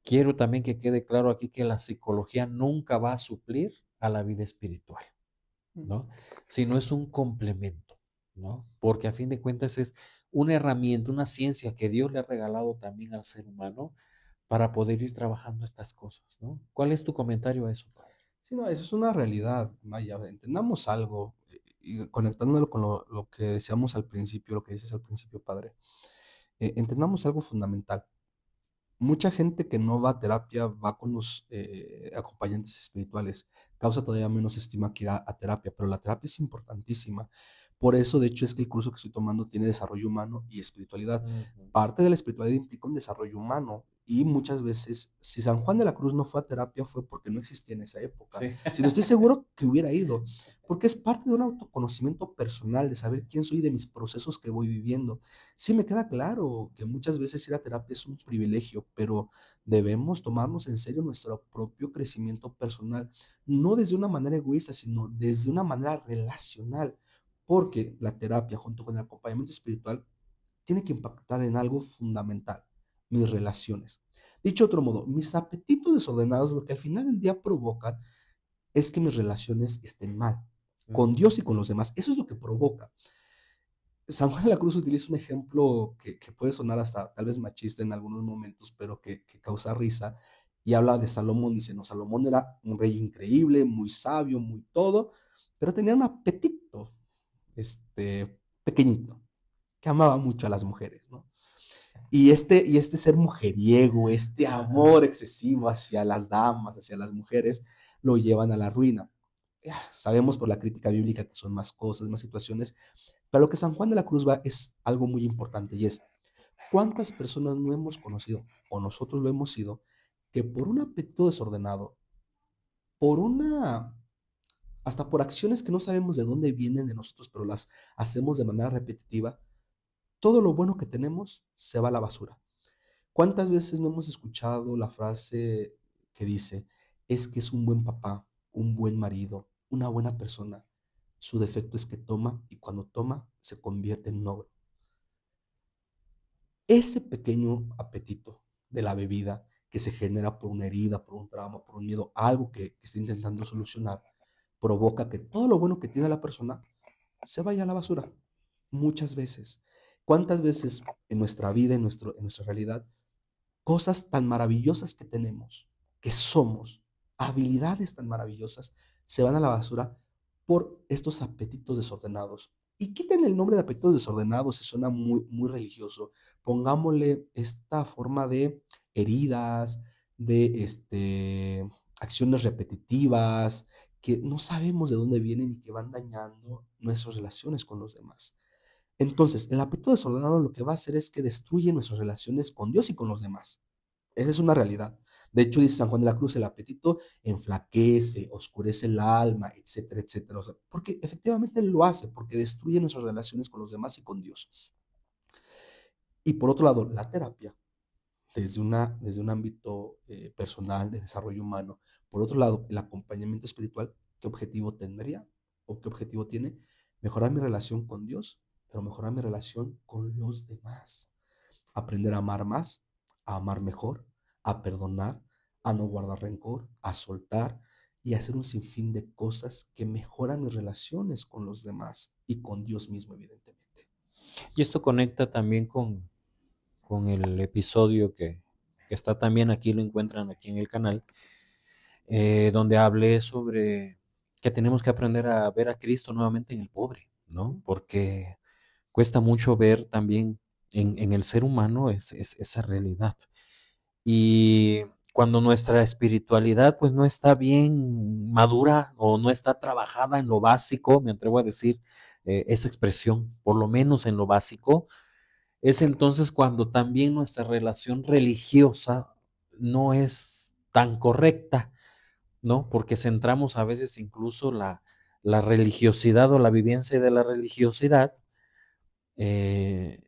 quiero también que quede claro aquí que la psicología nunca va a suplir a la vida espiritual, ¿no? Sino es un complemento, ¿no? Porque a fin de cuentas es una herramienta, una ciencia que Dios le ha regalado también al ser humano para poder ir trabajando estas cosas, ¿no? ¿Cuál es tu comentario a eso, padre? Sí, no, eso es una realidad. Vaya, entendamos algo y conectándolo con lo que decíamos al principio, lo que dices al principio, padre. Entendamos algo fundamental. Mucha gente que no va a terapia va con los acompañantes espirituales. Causa todavía menos estima que ir a terapia, pero la terapia es importantísima. Por eso, de hecho, es que el curso que estoy tomando tiene desarrollo humano y espiritualidad. Ujú. Parte de la espiritualidad implica un desarrollo humano y muchas veces, si San Juan de la Cruz no fue a terapia, fue porque no existía en esa época. Sí. Si no estoy seguro que hubiera ido, porque es parte de un autoconocimiento personal, de saber quién soy y de mis procesos que voy viviendo. Sí, me queda claro que muchas veces ir a terapia es un privilegio, pero debemos tomarnos en serio nuestro propio crecimiento personal, no desde una manera egoísta, sino desde una manera relacional, porque la terapia junto con el acompañamiento espiritual tiene que impactar en algo fundamental, mis relaciones. Dicho de otro modo, mis apetitos desordenados, lo que al final del día provocan es que mis relaciones estén mal, con Dios y con los demás. Eso es lo que provoca. San Juan de la Cruz utiliza un ejemplo que puede sonar hasta tal vez machista en algunos momentos, pero que causa risa, y habla de Salomón. Dice, no, Salomón era un rey increíble, muy sabio, muy todo, pero tenía un apetito, pequeñito, que amaba mucho a las mujeres, ¿no? Y este ser mujeriego, este Ajá. amor excesivo hacia las damas, hacia las mujeres, lo llevan a la ruina. Sabemos por la crítica bíblica que son más cosas, más situaciones, pero lo que San Juan de la Cruz va es algo muy importante y es, ¿cuántas personas no hemos conocido o nosotros lo hemos sido que por un apetito desordenado, por una, hasta por acciones que no sabemos de dónde vienen de nosotros, pero las hacemos de manera repetitiva, todo lo bueno que tenemos se va a la basura? ¿Cuántas veces no hemos escuchado la frase que dice, es que es un buen papá, un buen marido, una buena persona? Su defecto es que toma y cuando toma se convierte en un ogro. Ese pequeño apetito de la bebida que se genera por una herida, por un trauma, por un miedo, algo que está intentando solucionar, provoca que todo lo bueno que tiene la persona se vaya a la basura. Muchas veces. ¿Cuántas veces en nuestra vida, en nuestra realidad, cosas tan maravillosas que tenemos, que somos, habilidades tan maravillosas, se van a la basura por estos apetitos desordenados? Y quiten el nombre de apetitos desordenados, se suena muy, muy religioso. Pongámosle esta forma de heridas, de acciones repetitivas, que no sabemos de dónde vienen y que van dañando nuestras relaciones con los demás. Entonces, el apetito desordenado lo que va a hacer es que destruye nuestras relaciones con Dios y con los demás. Esa es una realidad. De hecho, dice San Juan de la Cruz, el apetito enflaquece, oscurece el alma, etcétera, etcétera. O sea, porque efectivamente lo hace, porque destruye nuestras relaciones con los demás y con Dios. Y por otro lado, la terapia, desde un ámbito personal, de desarrollo humano. Por otro lado, el acompañamiento espiritual, ¿qué objetivo tendría o qué objetivo tiene? Mejorar mi relación con Dios, pero mejorar mi relación con los demás. Aprender a amar más, a amar mejor, a perdonar, a no guardar rencor, a soltar y a hacer un sinfín de cosas que mejoran mis relaciones con los demás y con Dios mismo, evidentemente. Y esto conecta también con el episodio que está también aquí, lo encuentran aquí en el canal, donde hablé sobre que tenemos que aprender a ver a Cristo nuevamente en el pobre, ¿no? Porque cuesta mucho ver también en el ser humano esa realidad. Y cuando nuestra espiritualidad pues no está bien madura o no está trabajada en lo básico, me atrevo a decir esa expresión, por lo menos en lo básico, es entonces cuando también nuestra relación religiosa no es tan correcta, ¿no? Porque centramos a veces incluso la religiosidad o la vivencia de la religiosidad eh,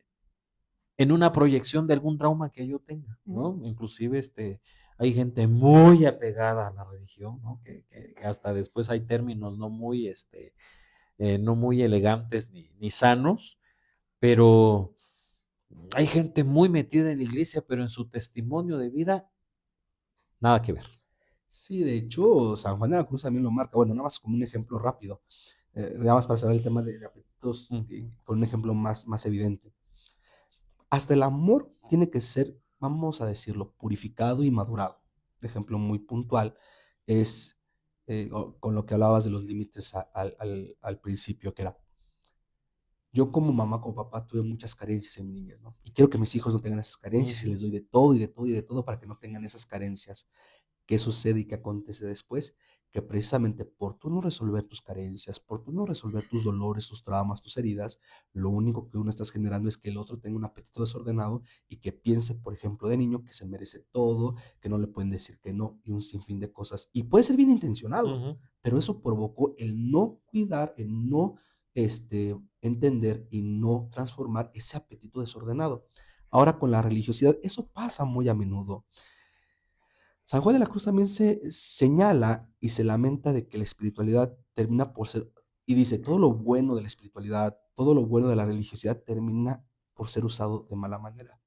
en una proyección de algún trauma que yo tenga, ¿no? Inclusive hay gente muy apegada a la religión, ¿no? Que hasta después hay términos no muy elegantes ni sanos, pero hay gente muy metida en la iglesia, pero en su testimonio de vida, nada que ver. Sí, de hecho, San Juan de la Cruz también lo marca. Bueno, nada más como un ejemplo rápido. Nada más para cerrar el tema de apetitos, Ujú, con un ejemplo más evidente. Hasta el amor tiene que ser, vamos a decirlo, purificado y madurado. Un ejemplo muy puntual es con lo que hablabas de los límites al principio, que era, yo como mamá, como papá, tuve muchas carencias en mi niñez, ¿no? Y quiero que mis hijos no tengan esas carencias y ujú, les doy de todo y de todo y de todo para que no tengan esas carencias. ¿Qué sucede y qué acontece después? Que precisamente por tú no resolver tus carencias, por tú no resolver tus dolores, tus traumas, tus heridas, lo único que uno estás generando es que el otro tenga un apetito desordenado y que piense, por ejemplo, de niño que se merece todo, que no le pueden decir que no y un sinfín de cosas. Y puede ser bien intencionado, ujú. pero eso provocó el no cuidar, el no entender y no transformar ese apetito desordenado. Ahora con la religiosidad, eso pasa muy a menudo. San Juan de la Cruz también se señala y se lamenta de que la espiritualidad termina por ser, y dice, todo lo bueno de la espiritualidad, todo lo bueno de la religiosidad termina por ser usado de mala manera.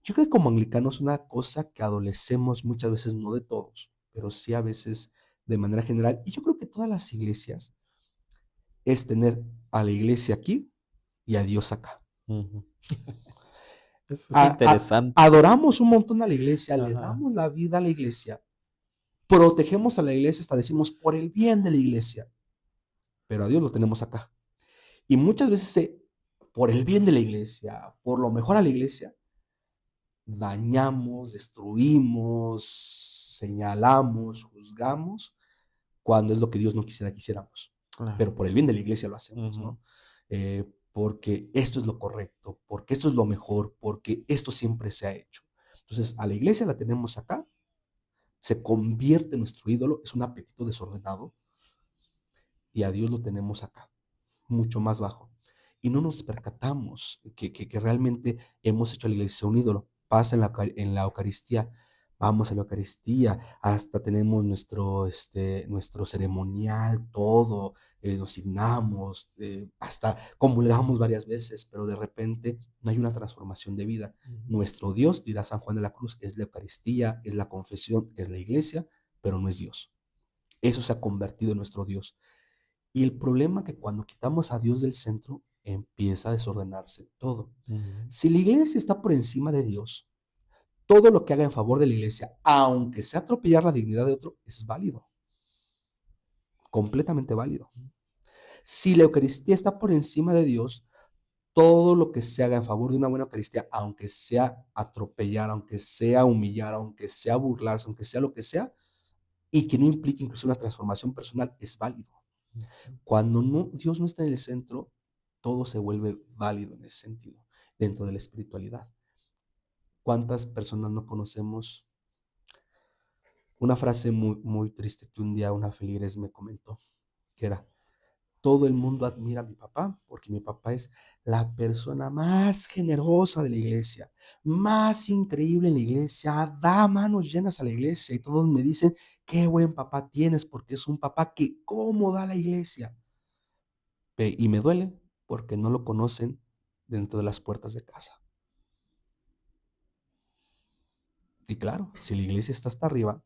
Yo creo que como anglicanos es una cosa que adolecemos muchas veces, no de todos, pero sí a veces de manera general. Y yo creo que todas las iglesias es tener a la iglesia aquí y a Dios acá. Ujú. Eso es interesante. Adoramos un montón a la iglesia, le Ajá. damos la vida a la iglesia, protegemos a la iglesia, hasta decimos por el bien de la iglesia, pero a Dios lo tenemos acá. Y muchas veces por el bien de la iglesia, por lo mejor a la iglesia, dañamos, destruimos, señalamos, juzgamos, cuando es lo que Dios no quisiera que hiciéramos. Claro. Pero por el bien de la iglesia lo hacemos, Ujú, ¿no? Porque esto es lo correcto, porque esto es lo mejor, porque esto siempre se ha hecho. Entonces, a la iglesia la tenemos acá, se convierte en nuestro ídolo, es un apetito desordenado, y a Dios lo tenemos acá, mucho más bajo. Y no nos percatamos que realmente hemos hecho a la iglesia un ídolo. Pasa en la Eucaristía, vamos a la Eucaristía, hasta tenemos nuestro ceremonial, todo, nos signamos, hasta comulgamos varias veces, pero de repente no hay una transformación de vida. ujú. Nuestro Dios, dirá San Juan de la Cruz, es la Eucaristía, es la confesión, es la iglesia, pero no es Dios. Eso se ha convertido en nuestro Dios. Y el problema es que cuando quitamos a Dios del centro, empieza a desordenarse todo. Ujú. Si la iglesia está por encima de Dios, todo lo que haga en favor de la iglesia, aunque sea atropellar la dignidad de otro, es válido, completamente válido. Si la Eucaristía está por encima de Dios, todo lo que se haga en favor de una buena Eucaristía, aunque sea atropellar, aunque sea humillar, aunque sea burlarse, aunque sea lo que sea, y que no implique incluso una transformación personal, es válido. Cuando no, Dios no está en el centro, todo se vuelve válido en ese sentido, dentro de la espiritualidad. ¿Cuántas personas no conocemos? Una frase muy triste que un día una feligres me comentó, que era, todo el mundo admira a mi papá porque mi papá es la persona más generosa de la iglesia, más increíble en la iglesia, da manos llenas a la iglesia y todos me dicen, qué buen papá tienes porque es un papá que cómo da la iglesia. Y me duele porque no lo conocen dentro de las puertas de casa. Y claro, si la iglesia está hasta arriba,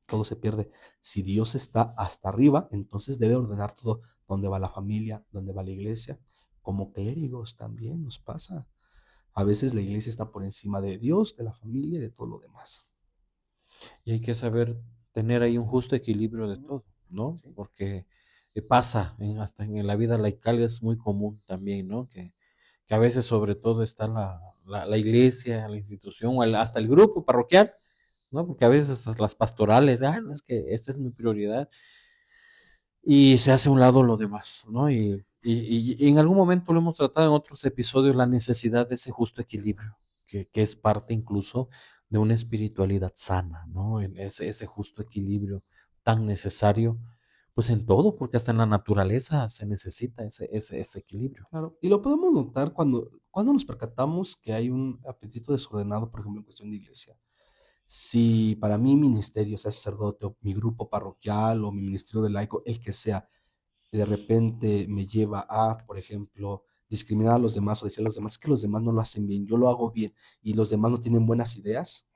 todo se pierde. Si Dios está hasta arriba, entonces debe ordenar todo, dónde va la familia, dónde va la iglesia. Como clérigos también nos pasa. A veces la iglesia está por encima de Dios, de la familia y de todo lo demás. Y hay que saber tener ahí un justo equilibrio de todo, ¿no? Sí, Porque pasa, hasta en la vida laical es muy común también, ¿no? Que a veces sobre todo está la iglesia, la institución o hasta el grupo parroquial, ¿no? Porque a veces hasta las pastorales, no, es que esta es mi prioridad y se hace a un lado lo demás, ¿no? Y en algún momento lo hemos tratado en otros episodios, la necesidad de ese justo equilibrio, que es parte incluso de una espiritualidad sana, ¿no? Ese justo equilibrio tan necesario, pues en todo, porque hasta en la naturaleza se necesita ese equilibrio. claro. Y lo podemos notar cuando nos percatamos que hay un apetito desordenado, por ejemplo, en cuestión de iglesia. Si para mí ministerio, sea sacerdote o mi grupo parroquial o mi ministerio de laico, el que sea, de repente me lleva a, por ejemplo, discriminar a los demás o decir a los demás que los demás no lo hacen bien, yo lo hago bien y los demás no tienen buenas ideas,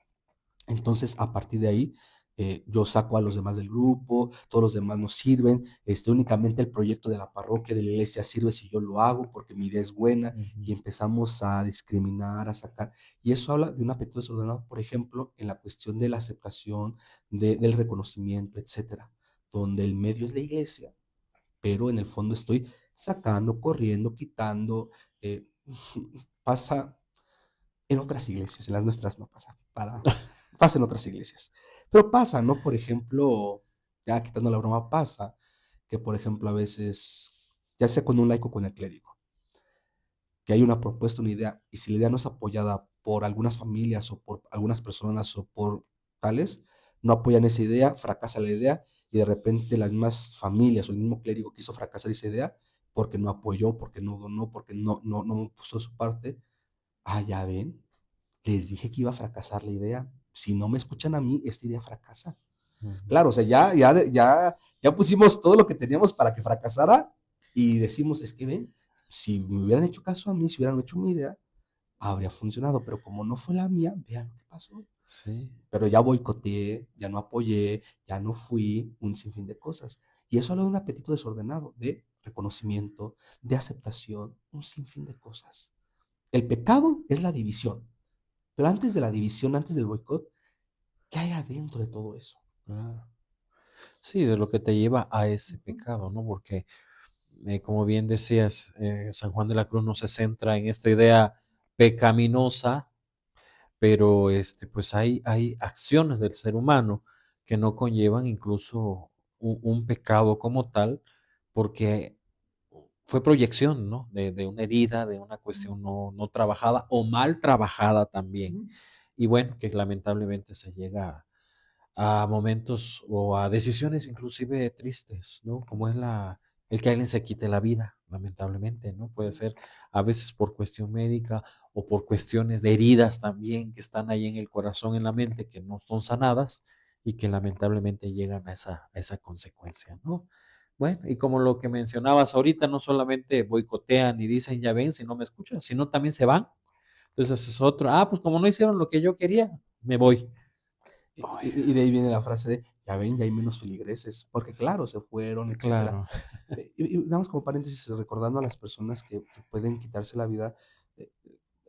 entonces a partir de ahí yo saco a los demás del grupo, todos los demás nos sirven, únicamente el proyecto de la parroquia, de la iglesia sirve si yo lo hago porque mi idea es buena y Ujú, empezamos a discriminar, a sacar. Y eso habla de un apetito desordenado, por ejemplo, en la cuestión de la aceptación, del reconocimiento, etcétera, donde el medio es la iglesia pero en el fondo estoy sacando, corriendo, quitando. eh, pasa en otras iglesias, en las nuestras no pasa, pasa en otras iglesias. Pero pasa, ¿no? Por ejemplo, ya quitando la broma, pasa que, por ejemplo, a veces, ya sea con un laico o con el clérigo, que hay una propuesta, una idea, y si la idea no es apoyada por algunas familias o por algunas personas o por tales, no apoyan esa idea, fracasa la idea y de repente las mismas familias o el mismo clérigo quiso fracasar esa idea porque no apoyó, porque no donó, porque no puso su parte. Ah, ya ven, les dije que iba a fracasar la idea. Si no me escuchan a mí, esta idea fracasa. ujú. Claro, o sea, ya pusimos todo lo que teníamos para que fracasara y decimos, es que ven, si me hubieran hecho caso a mí, si hubieran hecho mi idea, habría funcionado, pero como no fue la mía, vean lo que pasó. Sí, Pero ya boicoteé, ya no apoyé, ya no fui, un sinfín de cosas. Y eso habla de un apetito desordenado, de reconocimiento, de aceptación, un sinfín de cosas. El pecado es la división, pero antes de la división, antes del boicot, ¿qué hay adentro de todo eso? claro. Sí, de lo que te lleva a ese Ujú, pecado, ¿no? Porque, como bien decías, San Juan de la Cruz no se centra en esta idea pecaminosa, pero pues hay acciones del ser humano que no conllevan incluso un pecado como tal, porque fue proyección, ¿no? De una herida, de una cuestión no trabajada o mal trabajada también. ujú. Y bueno, que lamentablemente se llega a momentos o a decisiones inclusive tristes, ¿no? Como es el que alguien se quite la vida, lamentablemente, ¿no? Puede ser a veces por cuestión médica o por cuestiones de heridas también que están ahí en el corazón, en la mente, que no son sanadas y que lamentablemente llegan a esa consecuencia, ¿no? Bueno, y como lo que mencionabas ahorita, no solamente boicotean y dicen ya ven si no me escuchan, sino también se van. Entonces es otro, pues como no hicieron lo que yo quería, me voy. Ay, Y de ahí viene la frase de, ya ven, ya hay menos feligreses, porque sí, claro, se fueron, etcétera. claro. Y nada más como paréntesis, recordando a las personas que pueden quitarse la vida, eh,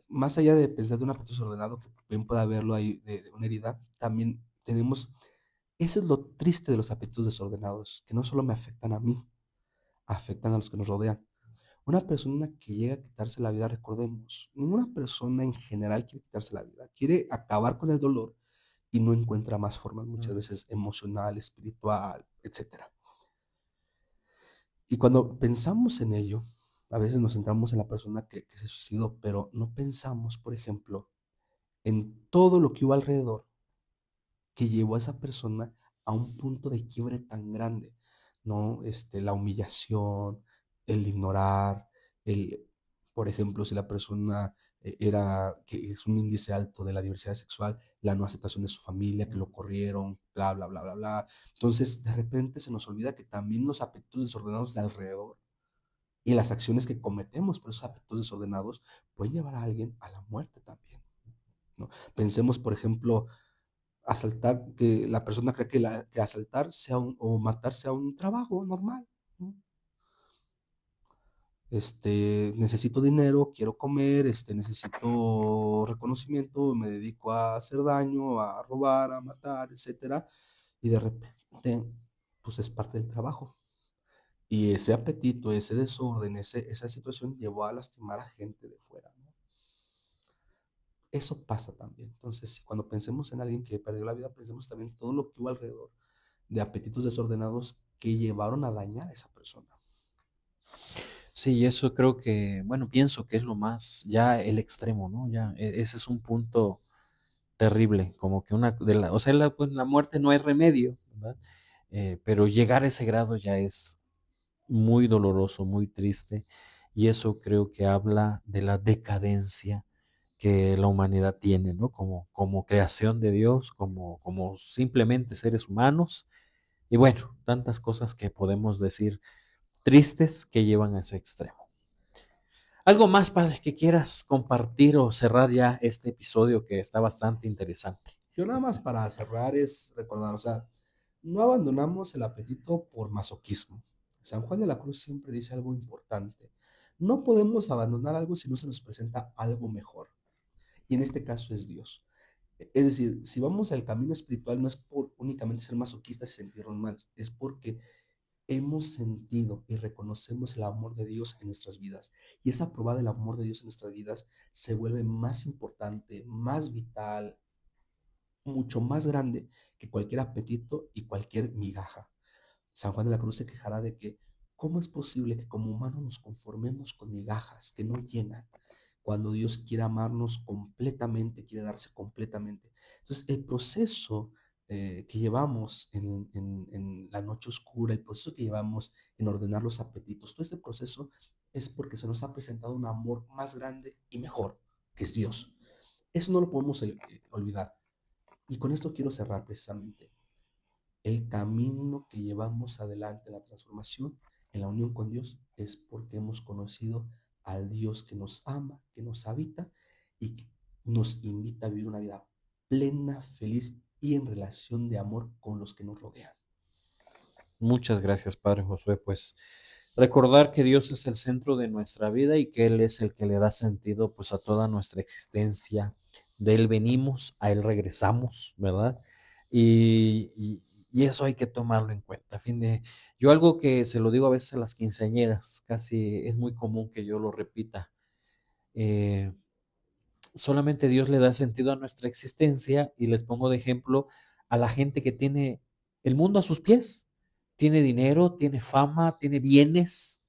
más allá de pensar de un apetito desordenado, que bien puede haberlo ahí de una herida, también tenemos, eso es lo triste de los apetitos desordenados, que no solo me afectan a mí, afectan a los que nos rodean. Una persona que llega a quitarse la vida, recordemos, ninguna persona en general quiere quitarse la vida, quiere acabar con el dolor y no encuentra más formas, muchas Ujú, veces emocional, espiritual, etcétera. Y cuando pensamos en ello, a veces nos centramos en la persona que se suicidó, pero no pensamos, por ejemplo, en todo lo que hubo alrededor que llevó a esa persona a un punto de quiebre tan grande, ¿no? La humillación, el ignorar, el, por ejemplo, si la persona era, que es un índice alto de la diversidad sexual, la no aceptación de su familia, que lo ujú. corrieron, bla, bla, bla, bla, bla. Entonces, de repente se nos olvida que también los apetitos desordenados de alrededor y las acciones que cometemos por esos apetitos desordenados pueden llevar a alguien a la muerte también, ¿no? Pensemos, por ejemplo, asaltar, que la persona cree que asaltar sea o matar sea un trabajo normal, ¿no? Necesito dinero, quiero comer, necesito reconocimiento, me dedico a hacer daño, a robar, a matar, etcétera. y de repente, pues es parte del trabajo. Y ese apetito, ese desorden, esa situación llevó a lastimar a gente de fuera, ¿no? Eso pasa también. Entonces, cuando pensemos en alguien que perdió la vida, pensemos también en todo lo que hubo alrededor de apetitos desordenados que llevaron a dañar a esa persona. Sí, eso creo que, bueno, pienso que es lo más, ya el extremo, ¿no? Ya, ese es un punto terrible, como que o sea, pues, la muerte no hay remedio, ¿verdad? Pero llegar a ese grado ya es muy doloroso, muy triste, y eso creo que habla de la decadencia que la humanidad tiene, ¿no? Como creación de Dios, como simplemente seres humanos, y bueno, tantas cosas que podemos decir tristes que llevan a ese extremo. ¿Algo más, padre, que quieras compartir o cerrar ya este episodio que está bastante interesante? Yo nada más para cerrar es recordar, o sea, no abandonamos el apetito por masoquismo. San Juan de la Cruz siempre dice algo importante. No podemos abandonar algo si no se nos presenta algo mejor. Y en este caso es Dios. Es decir, si vamos al camino espiritual no es por únicamente ser masoquistas y sentirnos mal, es porque hemos sentido y reconocemos el amor de Dios en nuestras vidas. Y esa prueba del amor de Dios en nuestras vidas se vuelve más importante, más vital, mucho más grande que cualquier apetito y cualquier migaja. San Juan de la Cruz se quejará de que, ¿cómo es posible que como humanos nos conformemos con migajas que no llenan, cuando Dios quiere amarnos completamente, quiere darse completamente? Entonces, el proceso que llevamos en la noche oscura, el proceso que llevamos en ordenar los apetitos, todo este proceso es porque se nos ha presentado un amor más grande y mejor, que es Dios. Eso no lo podemos olvidar. Y con esto quiero cerrar precisamente. El camino que llevamos adelante en la transformación, en la unión con Dios, es porque hemos conocido al Dios que nos ama, que nos habita y que nos invita a vivir una vida plena, feliz y en relación de amor con los que nos rodean. Muchas gracias, Padre Josué. Pues recordar que Dios es el centro de nuestra vida y que Él es el que le da sentido pues a toda nuestra existencia. De Él venimos, a Él regresamos, ¿verdad? Y eso hay que tomarlo en cuenta. A fin de, yo algo que se lo digo a veces a las quinceañeras, casi es muy común que yo lo repita. eh, Solamente Dios le da sentido a nuestra existencia y les pongo de ejemplo a la gente que tiene el mundo a sus pies, tiene dinero, tiene fama, tiene bienes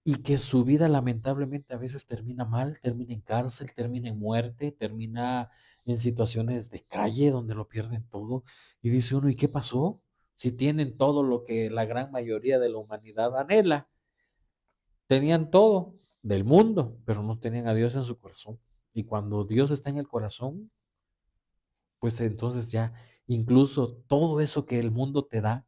y que su vida lamentablemente a veces termina mal, termina en cárcel, termina en muerte, termina en situaciones de calle donde lo pierden todo y dice uno, ¿y qué pasó? Si tienen todo lo que la gran mayoría de la humanidad anhela, tenían todo del mundo, pero no tenían a Dios en su corazón. Y cuando Dios está en el corazón, pues entonces ya incluso todo eso que el mundo te da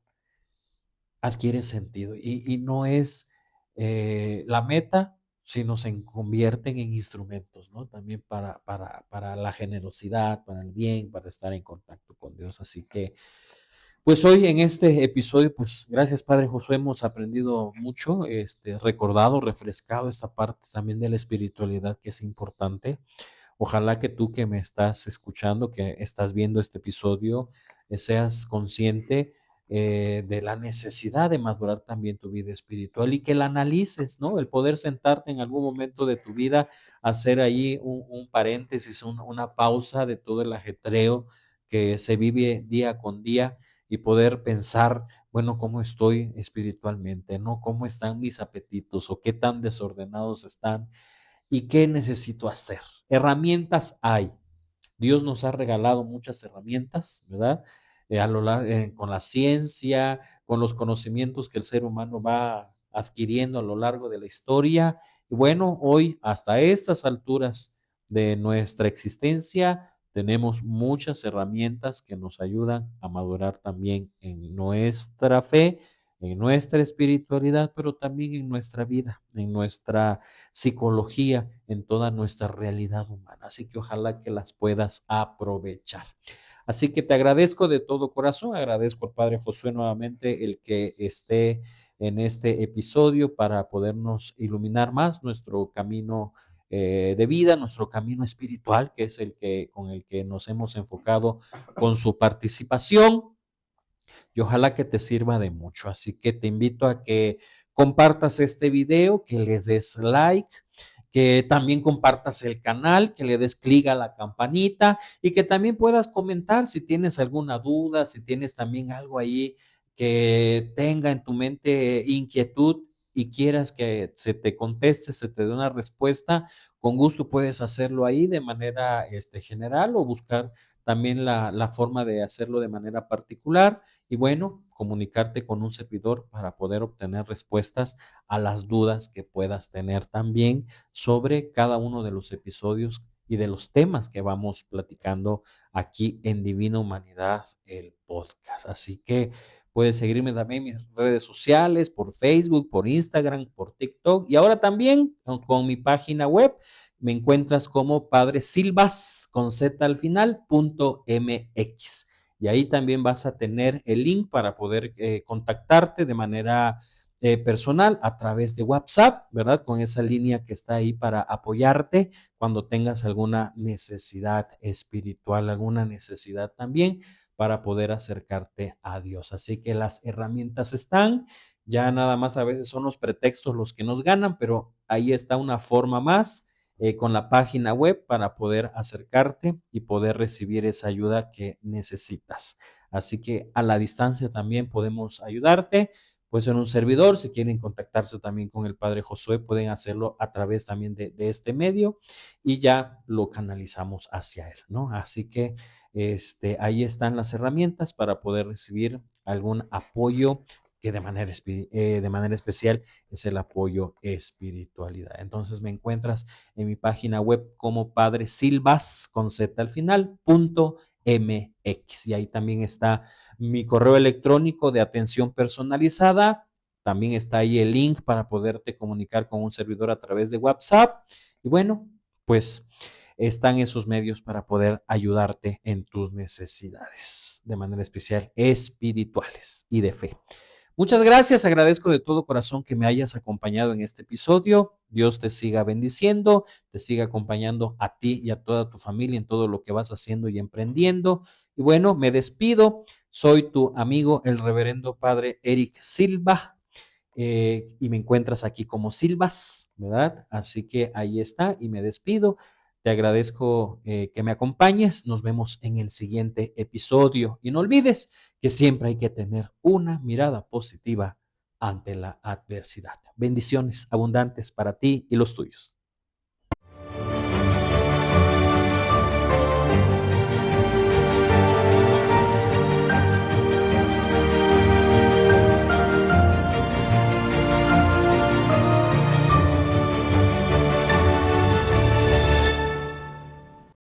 adquiere sentido. Y no es la meta, sino se convierten en instrumentos, ¿no? También para la generosidad, para el bien, para estar en contacto con Dios. Así que pues hoy en este episodio, pues gracias Padre Josué, hemos aprendido mucho, recordado, refrescado esta parte también de la espiritualidad que es importante. Ojalá que tú que me estás escuchando, que estás viendo este episodio, seas consciente de la necesidad de madurar también tu vida espiritual y que la analices, ¿no? El poder sentarte en algún momento de tu vida, hacer ahí un paréntesis, una pausa de todo el ajetreo que se vive día con día y poder pensar, bueno, ¿cómo estoy espiritualmente? ¿No? ¿Cómo están mis apetitos o qué tan desordenados están? ¿Y qué necesito hacer? Herramientas hay. Dios nos ha regalado muchas herramientas, ¿verdad? Con la ciencia, con los conocimientos que el ser humano va adquiriendo a lo largo de la historia. Y bueno, hoy, hasta estas alturas de nuestra existencia, tenemos muchas herramientas que nos ayudan a madurar también en nuestra fe, en nuestra espiritualidad, pero también en nuestra vida, en nuestra psicología, en toda nuestra realidad humana. Así que ojalá que las puedas aprovechar. Así que te agradezco de todo corazón, agradezco al Padre Josué nuevamente el que esté en este episodio para podernos iluminar más nuestro camino de vida, nuestro camino espiritual, que es el que con el que nos hemos enfocado con su participación. y ojalá que te sirva de mucho. Así que te invito a que compartas este video, que le des like, que también compartas el canal, que le des clic a la campanita y que también puedas comentar si tienes alguna duda, si tienes también algo ahí que tenga en tu mente inquietud y quieras que se te conteste, se te dé una respuesta, con gusto puedes hacerlo ahí de manera general o buscar también la forma de hacerlo de manera particular y bueno, comunicarte con un servidor para poder obtener respuestas a las dudas que puedas tener también sobre cada uno de los episodios y de los temas que vamos platicando aquí en Divina Humanidad, el podcast. Así que puedes seguirme también en mis redes sociales, por Facebook, por Instagram, por TikTok y ahora también con mi página web. Me encuentras como Padre Silvas con Z al final, .mx. Y ahí también vas a tener el link para poder contactarte de manera personal a través de WhatsApp, ¿verdad? Con esa línea que está ahí para apoyarte cuando tengas alguna necesidad espiritual, alguna necesidad también para poder acercarte a Dios. Así que las herramientas están, ya nada más a veces son los pretextos los que nos ganan, pero ahí está una forma más con la página web para poder acercarte y poder recibir esa ayuda que necesitas. Así que a la distancia también podemos ayudarte. Puede ser un servidor, si quieren contactarse también con el Padre Josué, pueden hacerlo a través también de este medio y ya lo canalizamos hacia él, ¿no? Así que ahí están las herramientas para poder recibir algún apoyo que de manera especial es el apoyo espiritualidad. Entonces me encuentras en mi página web como Padre Silvas con Z al final, .mx. Y ahí también está mi correo electrónico de atención personalizada. También está ahí el link para poderte comunicar con un servidor a través de WhatsApp. Y bueno, pues están esos medios para poder ayudarte en tus necesidades, de manera especial espirituales y de fe. Muchas gracias, agradezco de todo corazón que me hayas acompañado en este episodio. Dios te siga bendiciendo, te siga acompañando a ti y a toda tu familia en todo lo que vas haciendo y emprendiendo. Y bueno, me despido. Soy tu amigo, el reverendo padre Eric Silva, y me encuentras aquí como Silvas, ¿verdad? Así que ahí está y me despido. Te agradezco que me acompañes. Nos vemos en el siguiente episodio. Y no olvides que siempre hay que tener una mirada positiva ante la adversidad. Bendiciones abundantes para ti y los tuyos.